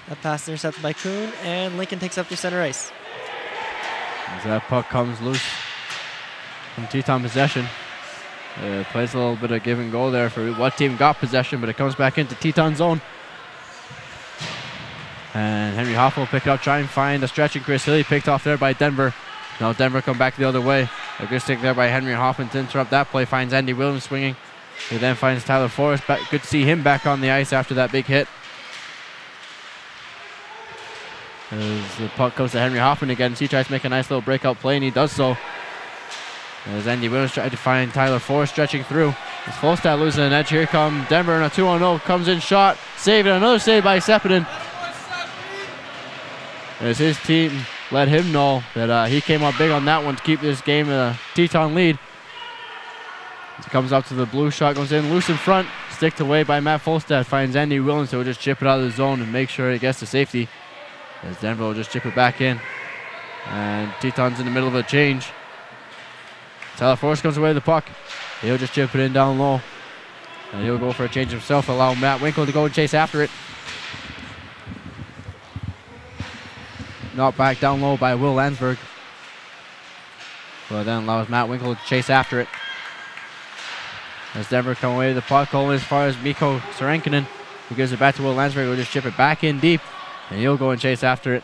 That pass intercepted by Kuhn, and Lincoln takes up to center ice. As that puck comes loose from Teton possession. Plays a little bit of give and go there for what team got possession, but it comes back into Teton zone. And Henry Hoffman will pick it up, try and find a stretching Chris Hilly, picked off there by Denver. Now Denver come back the other way. A good stick there by Henry Hoffman to interrupt that play, finds Andy Williams swinging. He then finds Tyler Forrest. Good to see him back on the ice after that big hit. As the puck goes to Henry Hoffman again, he tries to make a nice little breakout play, and he does so. As Andy Williams tried to find Tyler Forrest stretching through. As Folstad losing an edge. Here come Denver in a 2-on-0. Comes in shot. Saved. Another save by Sepinen. As his team let him know that he came up big on that one to keep this game a Teton lead. As he comes up to the blue shot. Goes in loose in front. Sticked away by Matt Folstad. Finds Andy Williams. So he'll just chip it out of the zone and make sure it gets to safety. As Denver will just chip it back in. And Teton's in the middle of a change. Tyler Forrest comes away with the puck. He'll just chip it in down low. And he'll go for a change himself, allow Matt Winkle to go and chase after it. Knocked back down low by Will Landsberg. But then allows Matt Winkle to chase after it. As Denver come away with the puck, going as far as Mikko Sorenkinen, who gives it back to Will Landsberg. He'll just chip it back in deep, and he'll go and chase after it.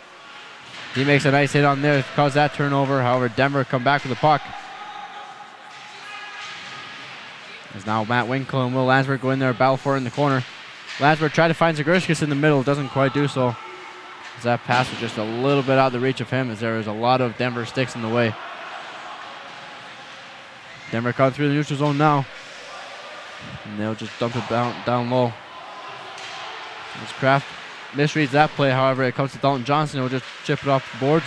He makes a nice hit on there to cause that turnover. However, Denver come back with the puck. As now Matt Winkle and Will Landsberg go in there, battle for it in the corner. Landsberg tried to find Zagorskis in the middle, doesn't quite do so. As that pass was just a little bit out of the reach of him, as there is a lot of Denver sticks in the way. Denver coming through the neutral zone now. And they'll just dump it down low. As Kraft misreads that play, however, it comes to Dalton Johnson. He'll just chip it off the boards.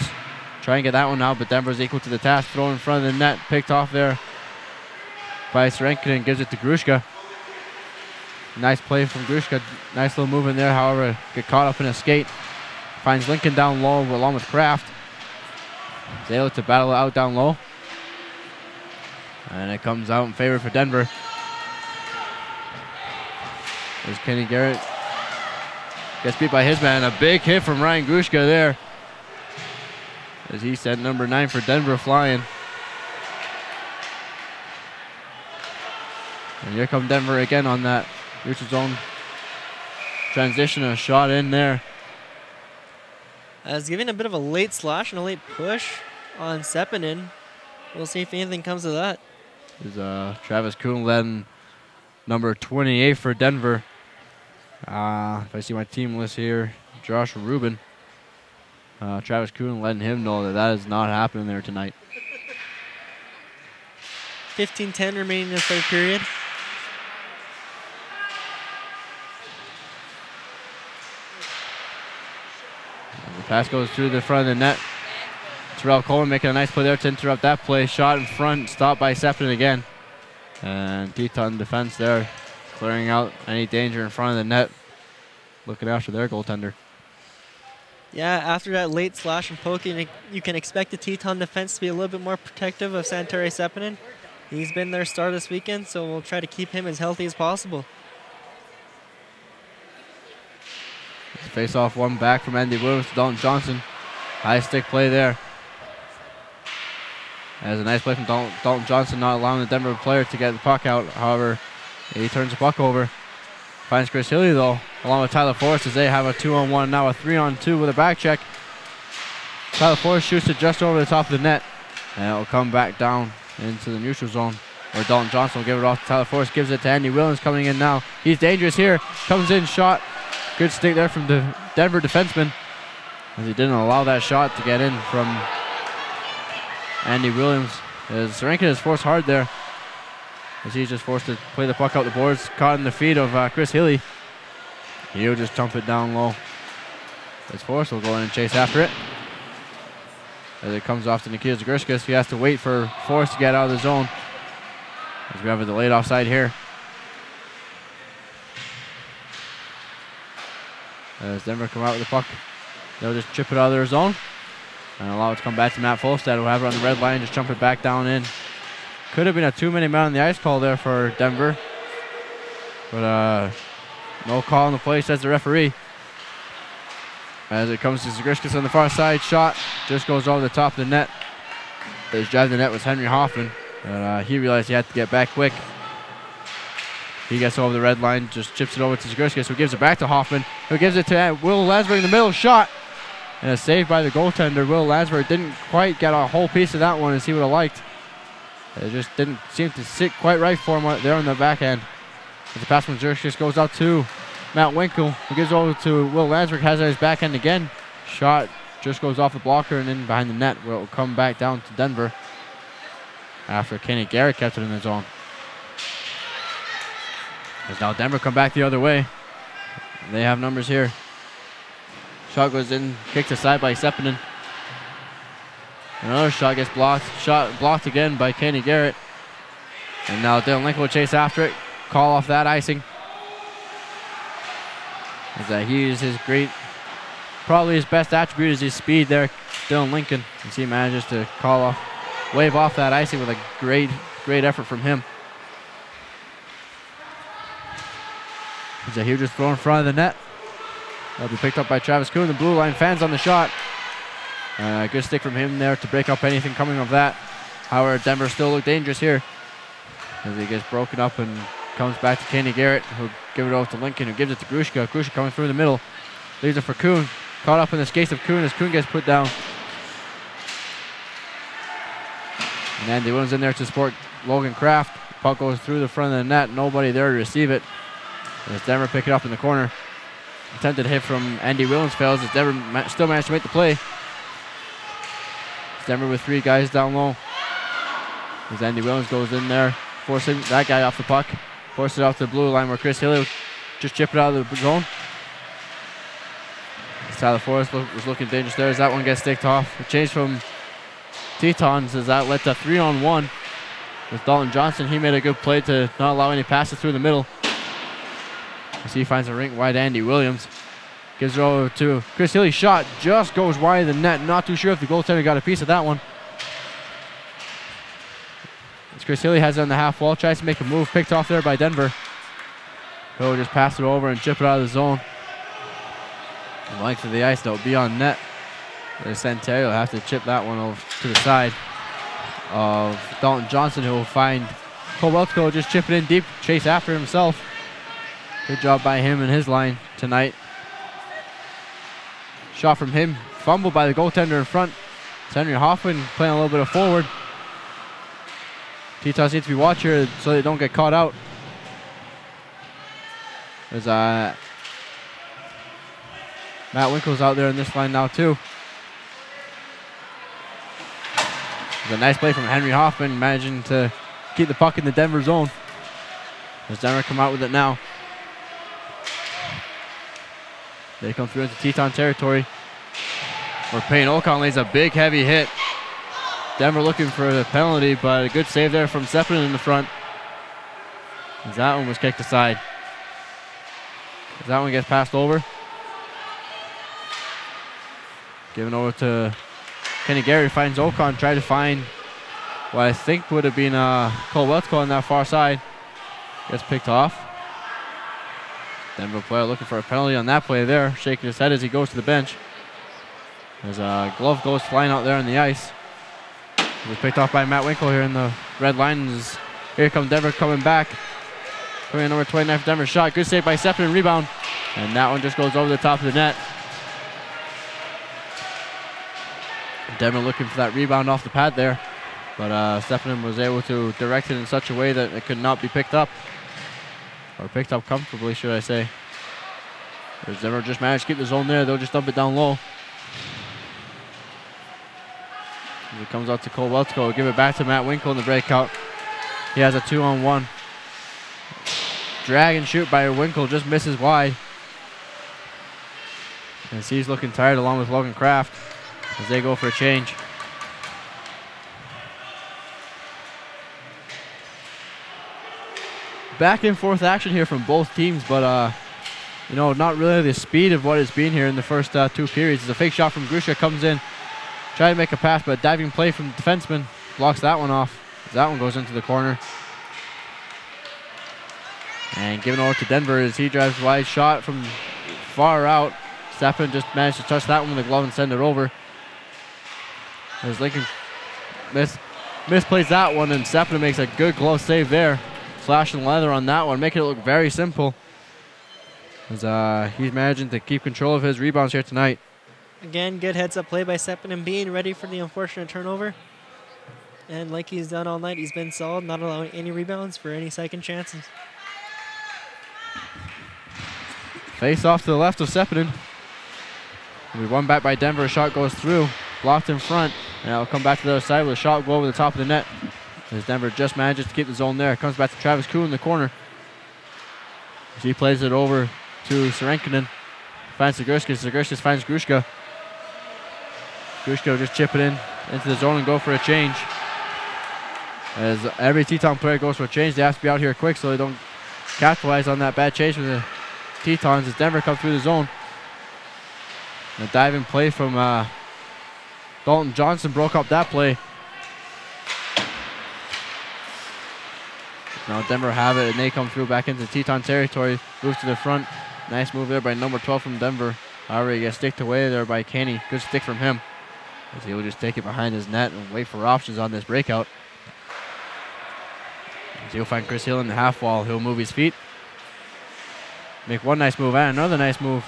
Try and get that one out, but Denver's equal to the task. Throw in front of the net, picked off there by Sorenkinen, gives it to Grushka. Nice play from Grushka. Nice little move in there, however, get caught up in a skate. Finds Lincoln down low along with Kraft. He's able to battle it out down low. And it comes out in favor for Denver. There's Kenny Garrett. Gets beat by his man. A big hit from Ryan Grushka there, as he sent number 9 for Denver flying. And here comes Denver again on that neutral zone transition. A shot in there. As giving a bit of a late slash and a late push on Sepinen. We'll see if anything comes of that. Is Travis Kuhn letting number 28 for Denver. If I see my team list here, Josh Rubin. Travis Kuhn letting him know that is not happening there tonight. 15-10 remaining in the third period. And the pass goes through the front of the net. Terrell Coleman making a nice play there to interrupt that play. Shot in front, stopped by Sepinen again. And Teton defense there, clearing out any danger in front of the net, looking after their goaltender. Yeah, after that late slash and poking, you can expect the Teton defense to be a little bit more protective of Santeri Sepinen. He's been their star this weekend, so we'll try to keep him as healthy as possible. Face off one back from Andy Williams to Dalton Johnson. High stick play there. As a nice play from Dalton Johnson, not allowing the Denver player to get the puck out. However, he turns the puck over. Finds Chris Hilly, though, along with Tyler Forrest, as they have a 2-on-1, now a 3-on-2 with a back check. Tyler Forrest shoots it just over the top of the net, and it will come back down into the neutral zone, where Dalton Johnson will give it off to Tyler Forrest, gives it to Andy Williams coming in now. He's dangerous here, comes in, shot. Good stick there from the Denver defenseman, as he didn't allow that shot to get in from Andy Williams. As Sorenkin is forced hard there, as he's just forced to play the puck out the boards, caught in the feet of Chris Hilly. He'll just dump it down low. As Forrest will go in and chase after it. As it comes off to Nikita Zagorskis, he has to wait for Forrest to get out of the zone, as we have a delayed offside here. As Denver come out with the puck, they'll just chip it out of their zone and allow it to come back to Matt Folstad, who'll have it on the red line, just jump it back down in. Could have been a 2-minute man on the ice call there for Denver, but no call on the play, says the referee. As it comes to Zagorskis on the far side, shot just goes over the top of the net. His drive to the net was Henry Hoffman, but he realized he had to get back quick. He gets over the red line, just chips it over to Zagorskis, who gives it back to Hoffman, who gives it to Will Landsberg in the middle, shot, and a save by the goaltender. Will Landsberg didn't quite get a whole piece of that one as he would have liked. It just didn't seem to sit quite right for him there on the backhand. As the pass from Zagorskis goes out to Matt Winkle, who gives over to Will Landsberg, has it at his backhand again. Shot just goes off the blocker and in behind the net, where it will come back down to Denver. after Kenny Garrett kept it in the zone. As now Denver come back the other way. They have numbers here. Shot goes in, kicked aside by Sepinen. Another shot gets blocked. Shot blocked again by Kenny Garrett. And now Dylan Lincoln will chase after it. Call off that icing. As he uses his great, probably his best attribute is his speed there, Dylan Lincoln. As he manages to wave off that icing with a great effort from him. As he just throw in front of the net. That'll be picked up by Travis Kuhn. The blue line fans on the shot. Good stick from him there to break up anything coming of that. However, Denver still look dangerous here. As he gets broken up and comes back to Kenny Garrett, who'll give it over to Lincoln, who gives it to Grushka. Grushka coming through the middle. Leaves it for Kuhn. Caught up in the skates of Kuhn as Kuhn gets put down. And Andy Williams in there to support Logan Kraft. Puck goes through the front of the net. Nobody there to receive it. As Denver pick it up in the corner. Attempted hit from Andy Williams fails as Denver still managed to make the play. Denver with 3 guys down low. As Andy Williams goes in there, forcing that guy off the puck. Forces it off the blue line where Chris Hillier just chipped it out of the zone. As Tyler Forrest was looking dangerous there as that one gets sticked off. A change from Tetons as that led to 3-on-1 with Dalton Johnson. He made a good play to not allow any passes through the middle. As he finds a rink wide Andy Williams. Gives it over to Chris Hilly. Shot just goes wide of the net. Not too sure if the goaltender got a piece of that one. As Chris Hilly has it on the half wall. Tries to make a move. Picked off there by Denver. He'll just pass it over and chip it out of the zone. The length of the ice, though, be on net. Santario will have to chip that one over to the side of Dalton Johnson, who will find Kowalsko just chip it in deep. Chase after himself. Good job by him and his line tonight. Shot from him, fumbled by the goaltender in front. It's Henry Hoffman playing a little bit of forward. Tetons need to be watching here so they don't get caught out. There's Matt Winkle's out there in this line now too. There's a nice play from Henry Hoffman, managing to keep the puck in the Denver zone. As Denver come out with it now. They come through into Teton territory. Where Payne Ocon lays a big heavy hit. Denver looking for the penalty, but a good save there from Sepinen in the front. As that one was kicked aside. As that one gets passed over. Given over to Kenny Gary, finds Ocon, tried to find what I think would have been Cole Weltzko on that far side. Gets picked off. Denver player looking for a penalty on that play there, shaking his head as he goes to the bench. As a glove goes flying out there on the ice. It was picked off by Matt Winkle here in the red line. Here comes Denver coming back. Coming in number 29 for Denver. Shot, good save by Sepinen, rebound. And that one just goes over the top of the net. Denver looking for that rebound off the pad there. But Sepinen was able to direct it in such a way that it could not be picked up. Or picked up comfortably, should I say. As Denver just managed to keep the zone there, they'll just dump it down low. As it comes out to Cole Weltzko, give it back to Matt Winkle in the breakout. He has a 2-on-1. Drag and shoot by Winkle, just misses wide. And he's looking tired along with Logan Kraft as they go for a change. Back and forth action here from both teams, but you know, not really the speed of what it's been here in the first 2 periods. As a fake shot from Grusha comes in, try to make a pass, but a diving play from the defenseman blocks that one off. That one goes into the corner. And given over to Denver as he drives wide, shot from far out. Sepinen just managed to touch that one with the glove and send it over. As Lincoln misplays that one, and Sepinen makes a good glove save there. Flashing leather on that one, making it look very simple. As he's managing to keep control of his rebounds here tonight. Again, good heads-up play by Sepinen, being ready for the unfortunate turnover. And like he's done all night, he's been solid, not allowing any rebounds for any second chances. Face off to the left of Sepinen. We won back by Denver. A shot goes through, blocked in front, and it'll come back to the other side with a shot go over the top of the net. As Denver just manages to keep the zone there. Comes back to Travis Kuhn in the corner. As he plays it over to Serenkinen. Finds Zagurskis. Zagurskis finds Grushka. Grushka will just chip it into the zone and go for a change. As every Teton player goes for a change, they have to be out here quick so they don't capitalize on that bad change for the Tetons as Denver comes through the zone. A diving play from Dalton Johnson broke up that play. Now Denver have it and they come through back into Teton territory. Moves to the front. Nice move there by number 12 from Denver. However, he gets sticked away there by Kenny. Good stick from him. As he will just take it behind his net and wait for options on this breakout. As he'll find Chris Hill in the half wall. He'll move his feet. Make one nice move and another nice move.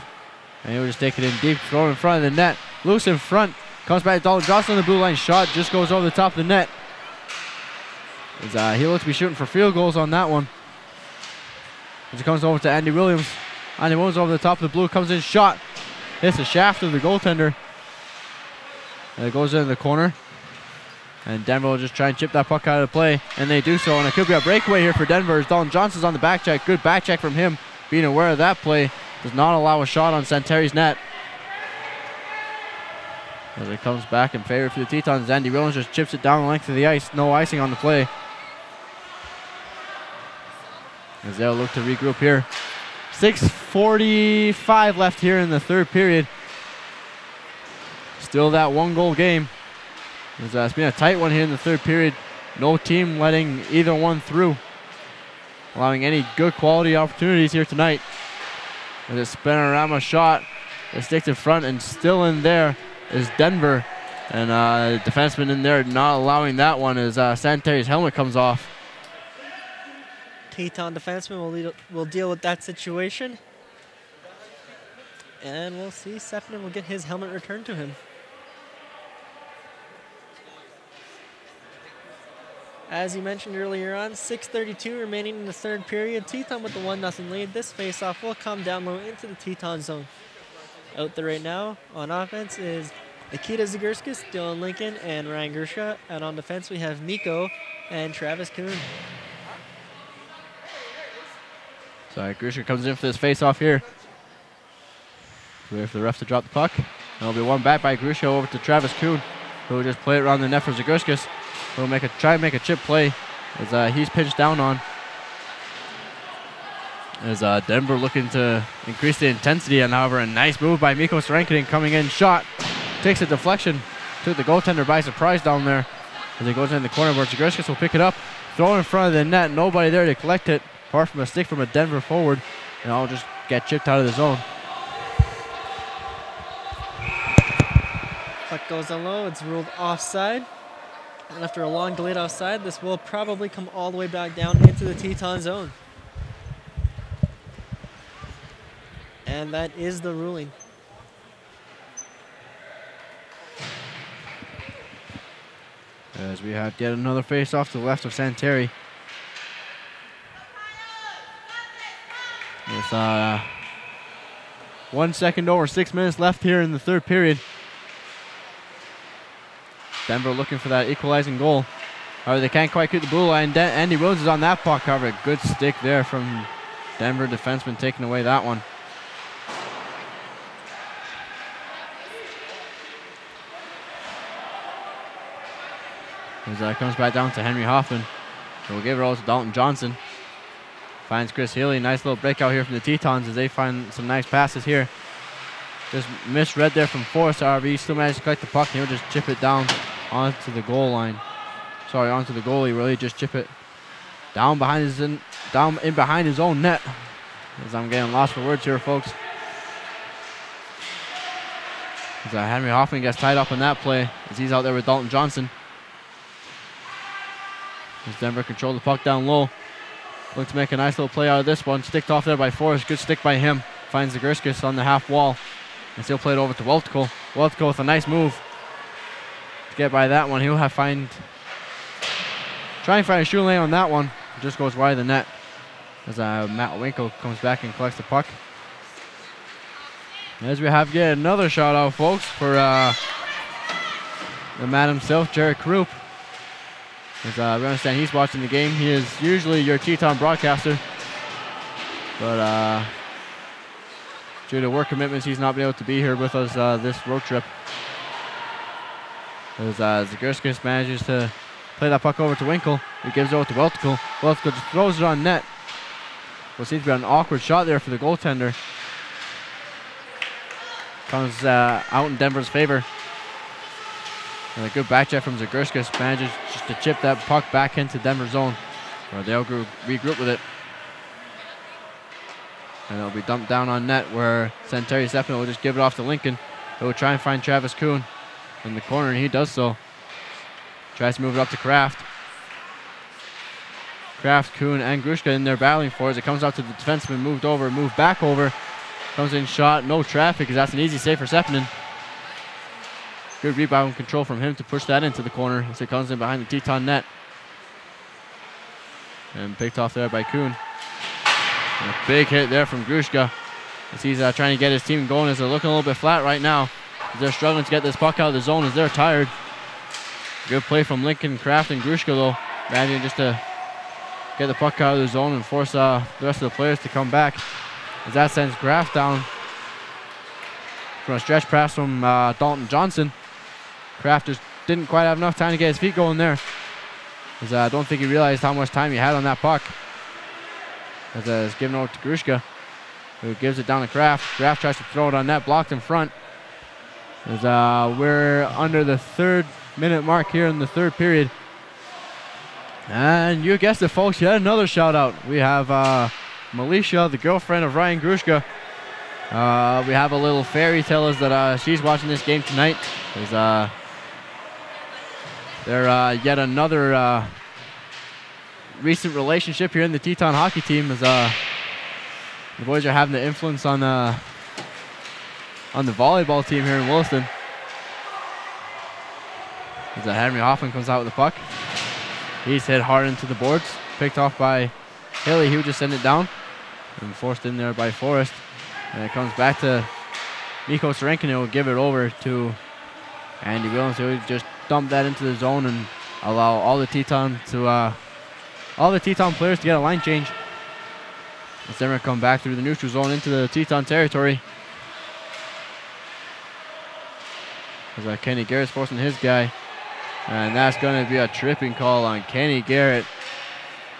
And he'll just take it in deep, throw it in front of the net. Loose in front. Comes back to Dalton Johnson on the blue line. Shot just goes over the top of the net. As he looks to be shooting for field goals on that one. As it comes over to Andy Williams. Andy Williams over the top of the blue. Comes in, shot. Hits the shaft of the goaltender. And it goes into the corner. And Denver will just try and chip that puck out of the play. And they do so. And it could be a breakaway here for Denver as Dalton Johnson's on the back check. Good back check from him. Being aware of that play. Does not allow a shot on Santeri's net. As it comes back in favor for the Tetons. Andy Williams just chips it down the length of the ice. No icing on the play. As they'll look to regroup here. 6:45 left here in the third period. Still that one-goal game. It's been a tight one here in the third period. No team letting either one through. Allowing any good quality opportunities here tonight. With a Spinorama shot. It sticks in front and still in there is Denver. And defenseman in there not allowing that one as Santeri's helmet comes off. Teton defenseman will deal with that situation. And we'll see Sepinen will get his helmet returned to him. As you mentioned earlier on, 6:32 remaining in the third period. Teton with the 1-0 lead. This faceoff will come down low into the Teton zone. Out there right now on offense is Nikita Zagurskis, Dylan Lincoln, and Ryan Gersha. And on defense we have Nico and Travis Kuhn. So Gersha comes in for this faceoff here. Wait for the ref to drop the puck. There'll be one back by Gersha over to Travis Kuhn, who will just play it around the net for Zagurskis. He'll try and make a chip play as he's pinched down on. As Denver looking to increase the intensity, and however a nice move by Mikko Serenkinen coming in, shot. Takes a deflection, took the goaltender by surprise down there. As he goes in the corner where Zagurskis will pick it up, throw it in front of the net, nobody there to collect it, apart from a stick from a Denver forward, and I'll just get chipped out of the zone. Puck goes down low, it's ruled offside. And after a long delayed offside, this will probably come all the way back down into the Teton zone. And that is the ruling. As we have yet another face off to the left of Santeri. With 1 second over 6 minutes left here in the third period. Denver looking for that equalizing goal. However, they can't quite keep the blue line. Andy Rhodes is on that puck. However, a good stick there from Denver defenseman taking away that one. As that comes back down to Henry Hoffman. We'll give it all to Dalton Johnson. Finds Chris Healy. Nice little breakout here from the Tetons as they find some nice passes here. Just misread there from Forrest. However, he still managed to collect the puck and he'll just chip it down onto the goal line. Sorry, onto the goalie. Really just chip it down behind his own net. As I'm getting lost for words here, folks. As Henry Hoffman gets tied up on that play as he's out there with Dalton Johnson. As Denver control the puck down low. Look to make a nice little play out of this one. Sticked off there by Forrest. Good stick by him. Finds the Zagurskis on the half wall. And still played over to Weltko. Weltko with a nice move to get by that one. He'll have try and find a shoe lane on that one. It just goes wide of the net. As Matt Winkle comes back and collects the puck. As we have yet another shout out, folks, for the man himself, Jared Krupp. As, we understand he's watching the game. He is usually your Teton broadcaster, but due to work commitments, he's not been able to be here with us this road trip. As Zagurskis manages to play that puck over to Winkle. He gives it over to Weltical. Weltical just throws it on net. What seems to be an awkward shot there for the goaltender. Comes out in Denver's favor. And a good back check from Zagurskis manages just to chip that puck back into Denver's zone, where they'll regroup with it. And it'll be dumped down on net, where Terry Stefano will just give it off to Lincoln. He'll try and find Travis Kuhn in the corner, and he does so. Tries to move it up to Kraft. Kraft, Kuhn, and Grushka in there battling for it. As it comes out to the defenseman, moved back over. Comes in shot, no traffic, because that's an easy save for Sepinen. Good rebound control from him to push that into the corner as it comes in behind the Teton net. And picked off there by Kuhn. And a big hit there from Grushka as he's trying to get his team going, as they're looking a little bit flat right now. As they're struggling to get this puck out of the zone as they're tired. Good play from Lincoln, Kraft, and Grushka though. Managing just to get the puck out of the zone and force the rest of the players to come back. As that sends Kraft down from a stretch pass from Dalton Johnson. Kraft just didn't quite have enough time to get his feet going there. As I don't think he realized how much time he had on that puck. As it's given over to Grushka, who gives it down to Kraft. Kraft tries to throw it on net, blocked in front. As we're under the 3rd-minute mark here in the 3rd period. And you guessed it, folks, yet another shout out. We have Melisha, the girlfriend of Ryan Grushka. We have a little fairy tale is that she's watching this game tonight. They're yet another recent relationship here in the Teton hockey team, as the boys are having the influence on the volleyball team here in Williston. As Henry Hoffman comes out with the puck. He's hit hard into the boards, picked off by Haley. He would just send it down and forced in there by Forrest. And it comes back to Mikko Serenkin, who will give it over to Andy Williams, who would just dump that into the zone and allow all the Teton players to get a line change. As they're going to come back through the neutral zone into the Teton territory. As Kenny Garrett's forcing his guy. And that's going to be a tripping call on Kenny Garrett.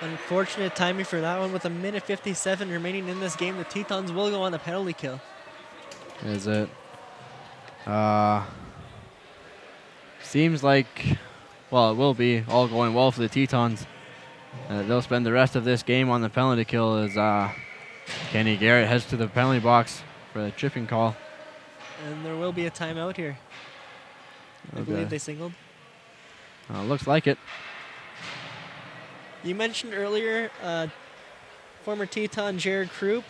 Unfortunate timing for that one. With 1:57 remaining in this game, the Tetons will go on the penalty kill. Is it? Seems like, well, it will be all going well for the Tetons. They'll spend the rest of this game on the penalty kill as Kenny Garrett heads to the penalty box for the tripping call. And there will be a timeout here. I believe they singled. Looks like it. You mentioned earlier former Teton Jared Krupp.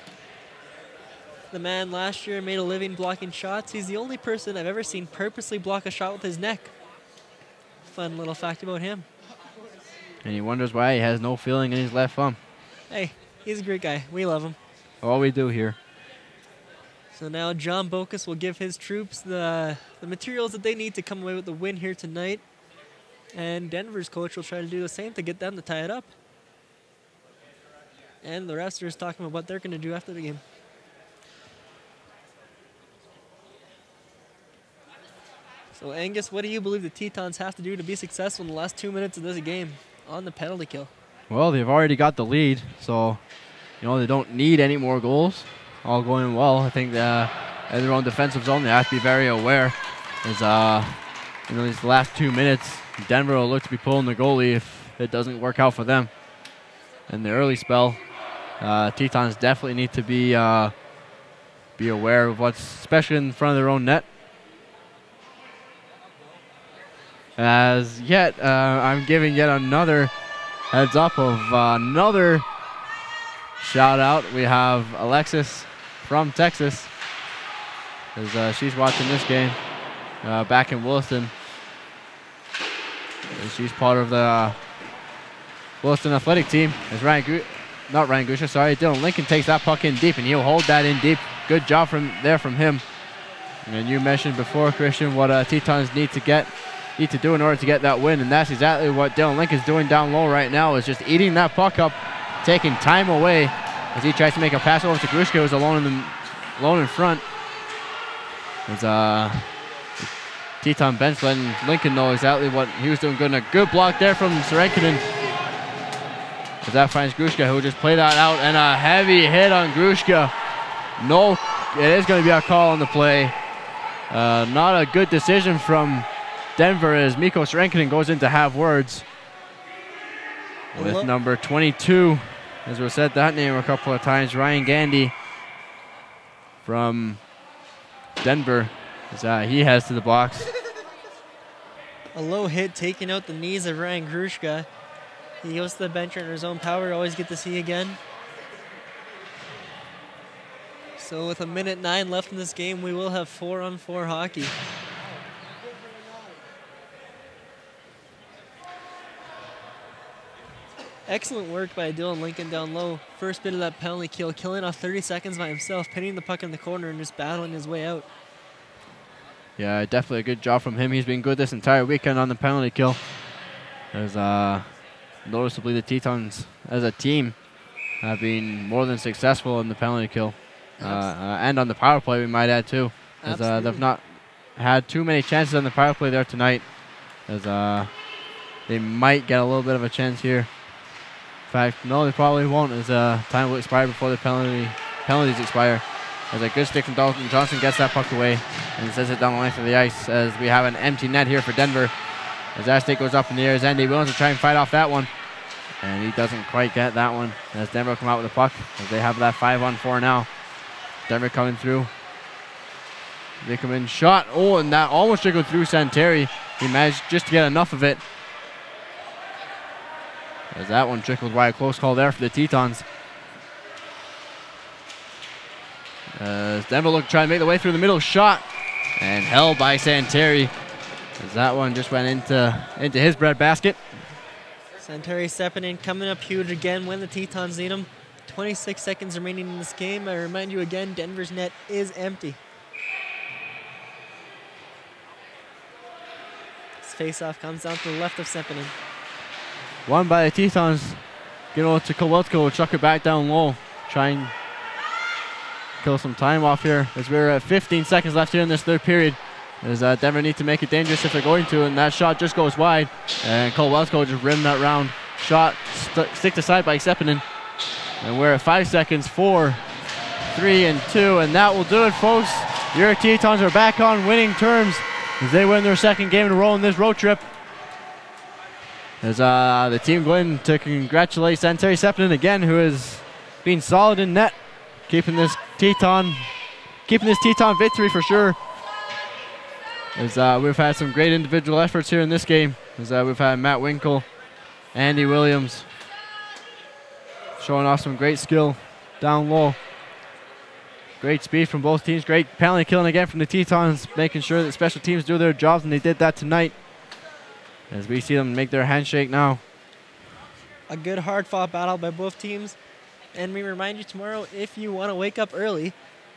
The man last year made a living blocking shots. He's the only person I've ever seen purposely block a shot with his neck. Fun little fact about him. And he wonders why he has no feeling in his left thumb. Hey, he's a great guy. We love him. All we do here. So now John Bocas will give his troops the materials that they need to come away with the win here tonight. And Denver's coach will try to do the same to get them to tie it up. And the rest are just talking about what they're going to do after the game. So Angus, what do you believe the Tetons have to do to be successful in the last 2 minutes of this game on the penalty kill? Well, they've already got the lead, so they don't need any more goals. All going well. I think in their own defensive zone, they have to be very aware. As these last 2 minutes, Denver will look to be pulling the goalie if it doesn't work out for them. In the early spell, Tetons definitely need to be aware of what's, especially in front of their own net. As yet, I'm giving yet another heads up of another shout out. We have Alexis from Texas, as she's watching this game back in Williston. And she's part of the Williston athletic team. As Dylan Lincoln takes that puck in deep, and he'll hold that in deep. Good job from him. And you mentioned before, Christian, what Tetons need to get need to do in order to get that win, and that's exactly what Dylan Lincoln's doing down low right now, is just eating that puck up, taking time away as he tries to make a pass over to Grushka, who's alone in front. As Teton bench letting Lincoln know exactly what he was doing good, and a good block there from Serenkinen. As that finds Grushka, who just played that out, and a heavy hit on Grushka. No, it is going to be a call on the play. Not a good decision from Denver as Mikko Serenkinen goes in to have words with number 22, as we said that name a couple of times, Ryan Gandy from Denver, as he heads to the box. A low hit taking out the knees of Ryan Grushka. He goes to the bench under his own power. Always good to see again. So with 1:09 left in this game, we will have 4-on-4 hockey. Excellent work by Dylan Lincoln down low. First bit of that penalty kill, killing off 30 seconds by himself, pinning the puck in the corner and just battling his way out. Yeah, definitely a good job from him. He's been good this entire weekend on the penalty kill. As noticeably the Tetons as a team have been more than successful in the penalty kill. And on the power play, we might add too. As they've not had too many chances on the power play there tonight. As they might get a little bit of a chance here. In fact, no, they probably won't, as time will expire before the penalties expire. As a good stick from Dalton Johnson gets that puck away and sends it down the length of the ice, as we have an empty net here for Denver. As that stick goes up in the air, as Andy Williams to try and fight off that one. And he doesn't quite get that one, as Denver come out with the puck, as they have that 5-on-4 now. Denver coming through. They come in, shot. Oh, and that almost trickled through Santeri. He managed just to get enough of it. As that one trickled by a close call there for the Tetons. As Denver look to try and make the way through the middle, shot. And held by Santeri. As that one just went into his breadbasket. Santeri stepping in, coming up huge again when the Tetons need him. 26 seconds remaining in this game. I remind you again, Denver's net is empty. This face-off comes down to the left of Sepinen. Won by the Tetons. Get over to Kowalsko, chuck it back down low. Try and kill some time off here, as we're at 15 seconds left here in this third period. As Denver need to make it dangerous if they're going to, and that shot just goes wide. And Kowalsko just rimmed that round. Shot sticked aside by Sepinen. And we're at 5 seconds, 4, 3, and 2, and that will do it, folks. Your Tetons are back on winning terms as they win their second game in a row in this road trip. As the team going to congratulate Santeri Sepinen again, who has been solid in net, keeping this Teton victory for sure. As we've had some great individual efforts here in this game. As we've had Matt Winkle, Andy Williams, showing off some great skill down low. Great speed from both teams. Great penalty killing again from the Tetons, making sure that special teams do their jobs, and they did that tonight. As we see them make their handshake now. A good hard-fought battle by both teams. And we remind you tomorrow, if you want to wake up early,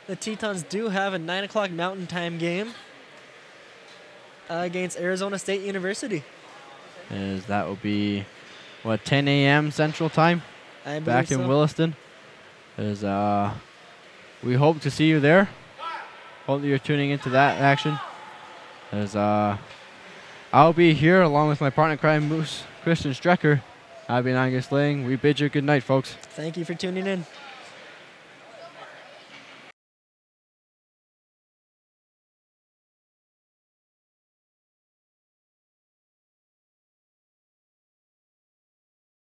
the Tetons do have a 9 o'clock Mountain Time game against Arizona State University. As that will be, what, 10 a.m. Central Time? Back in Williston. As we hope to see you there. Hope that you're tuning into that action. As I'll be here along with my partner crime moose, Christian Strecker. I've been Angus Lang. We bid you good night, folks. Thank you for tuning in.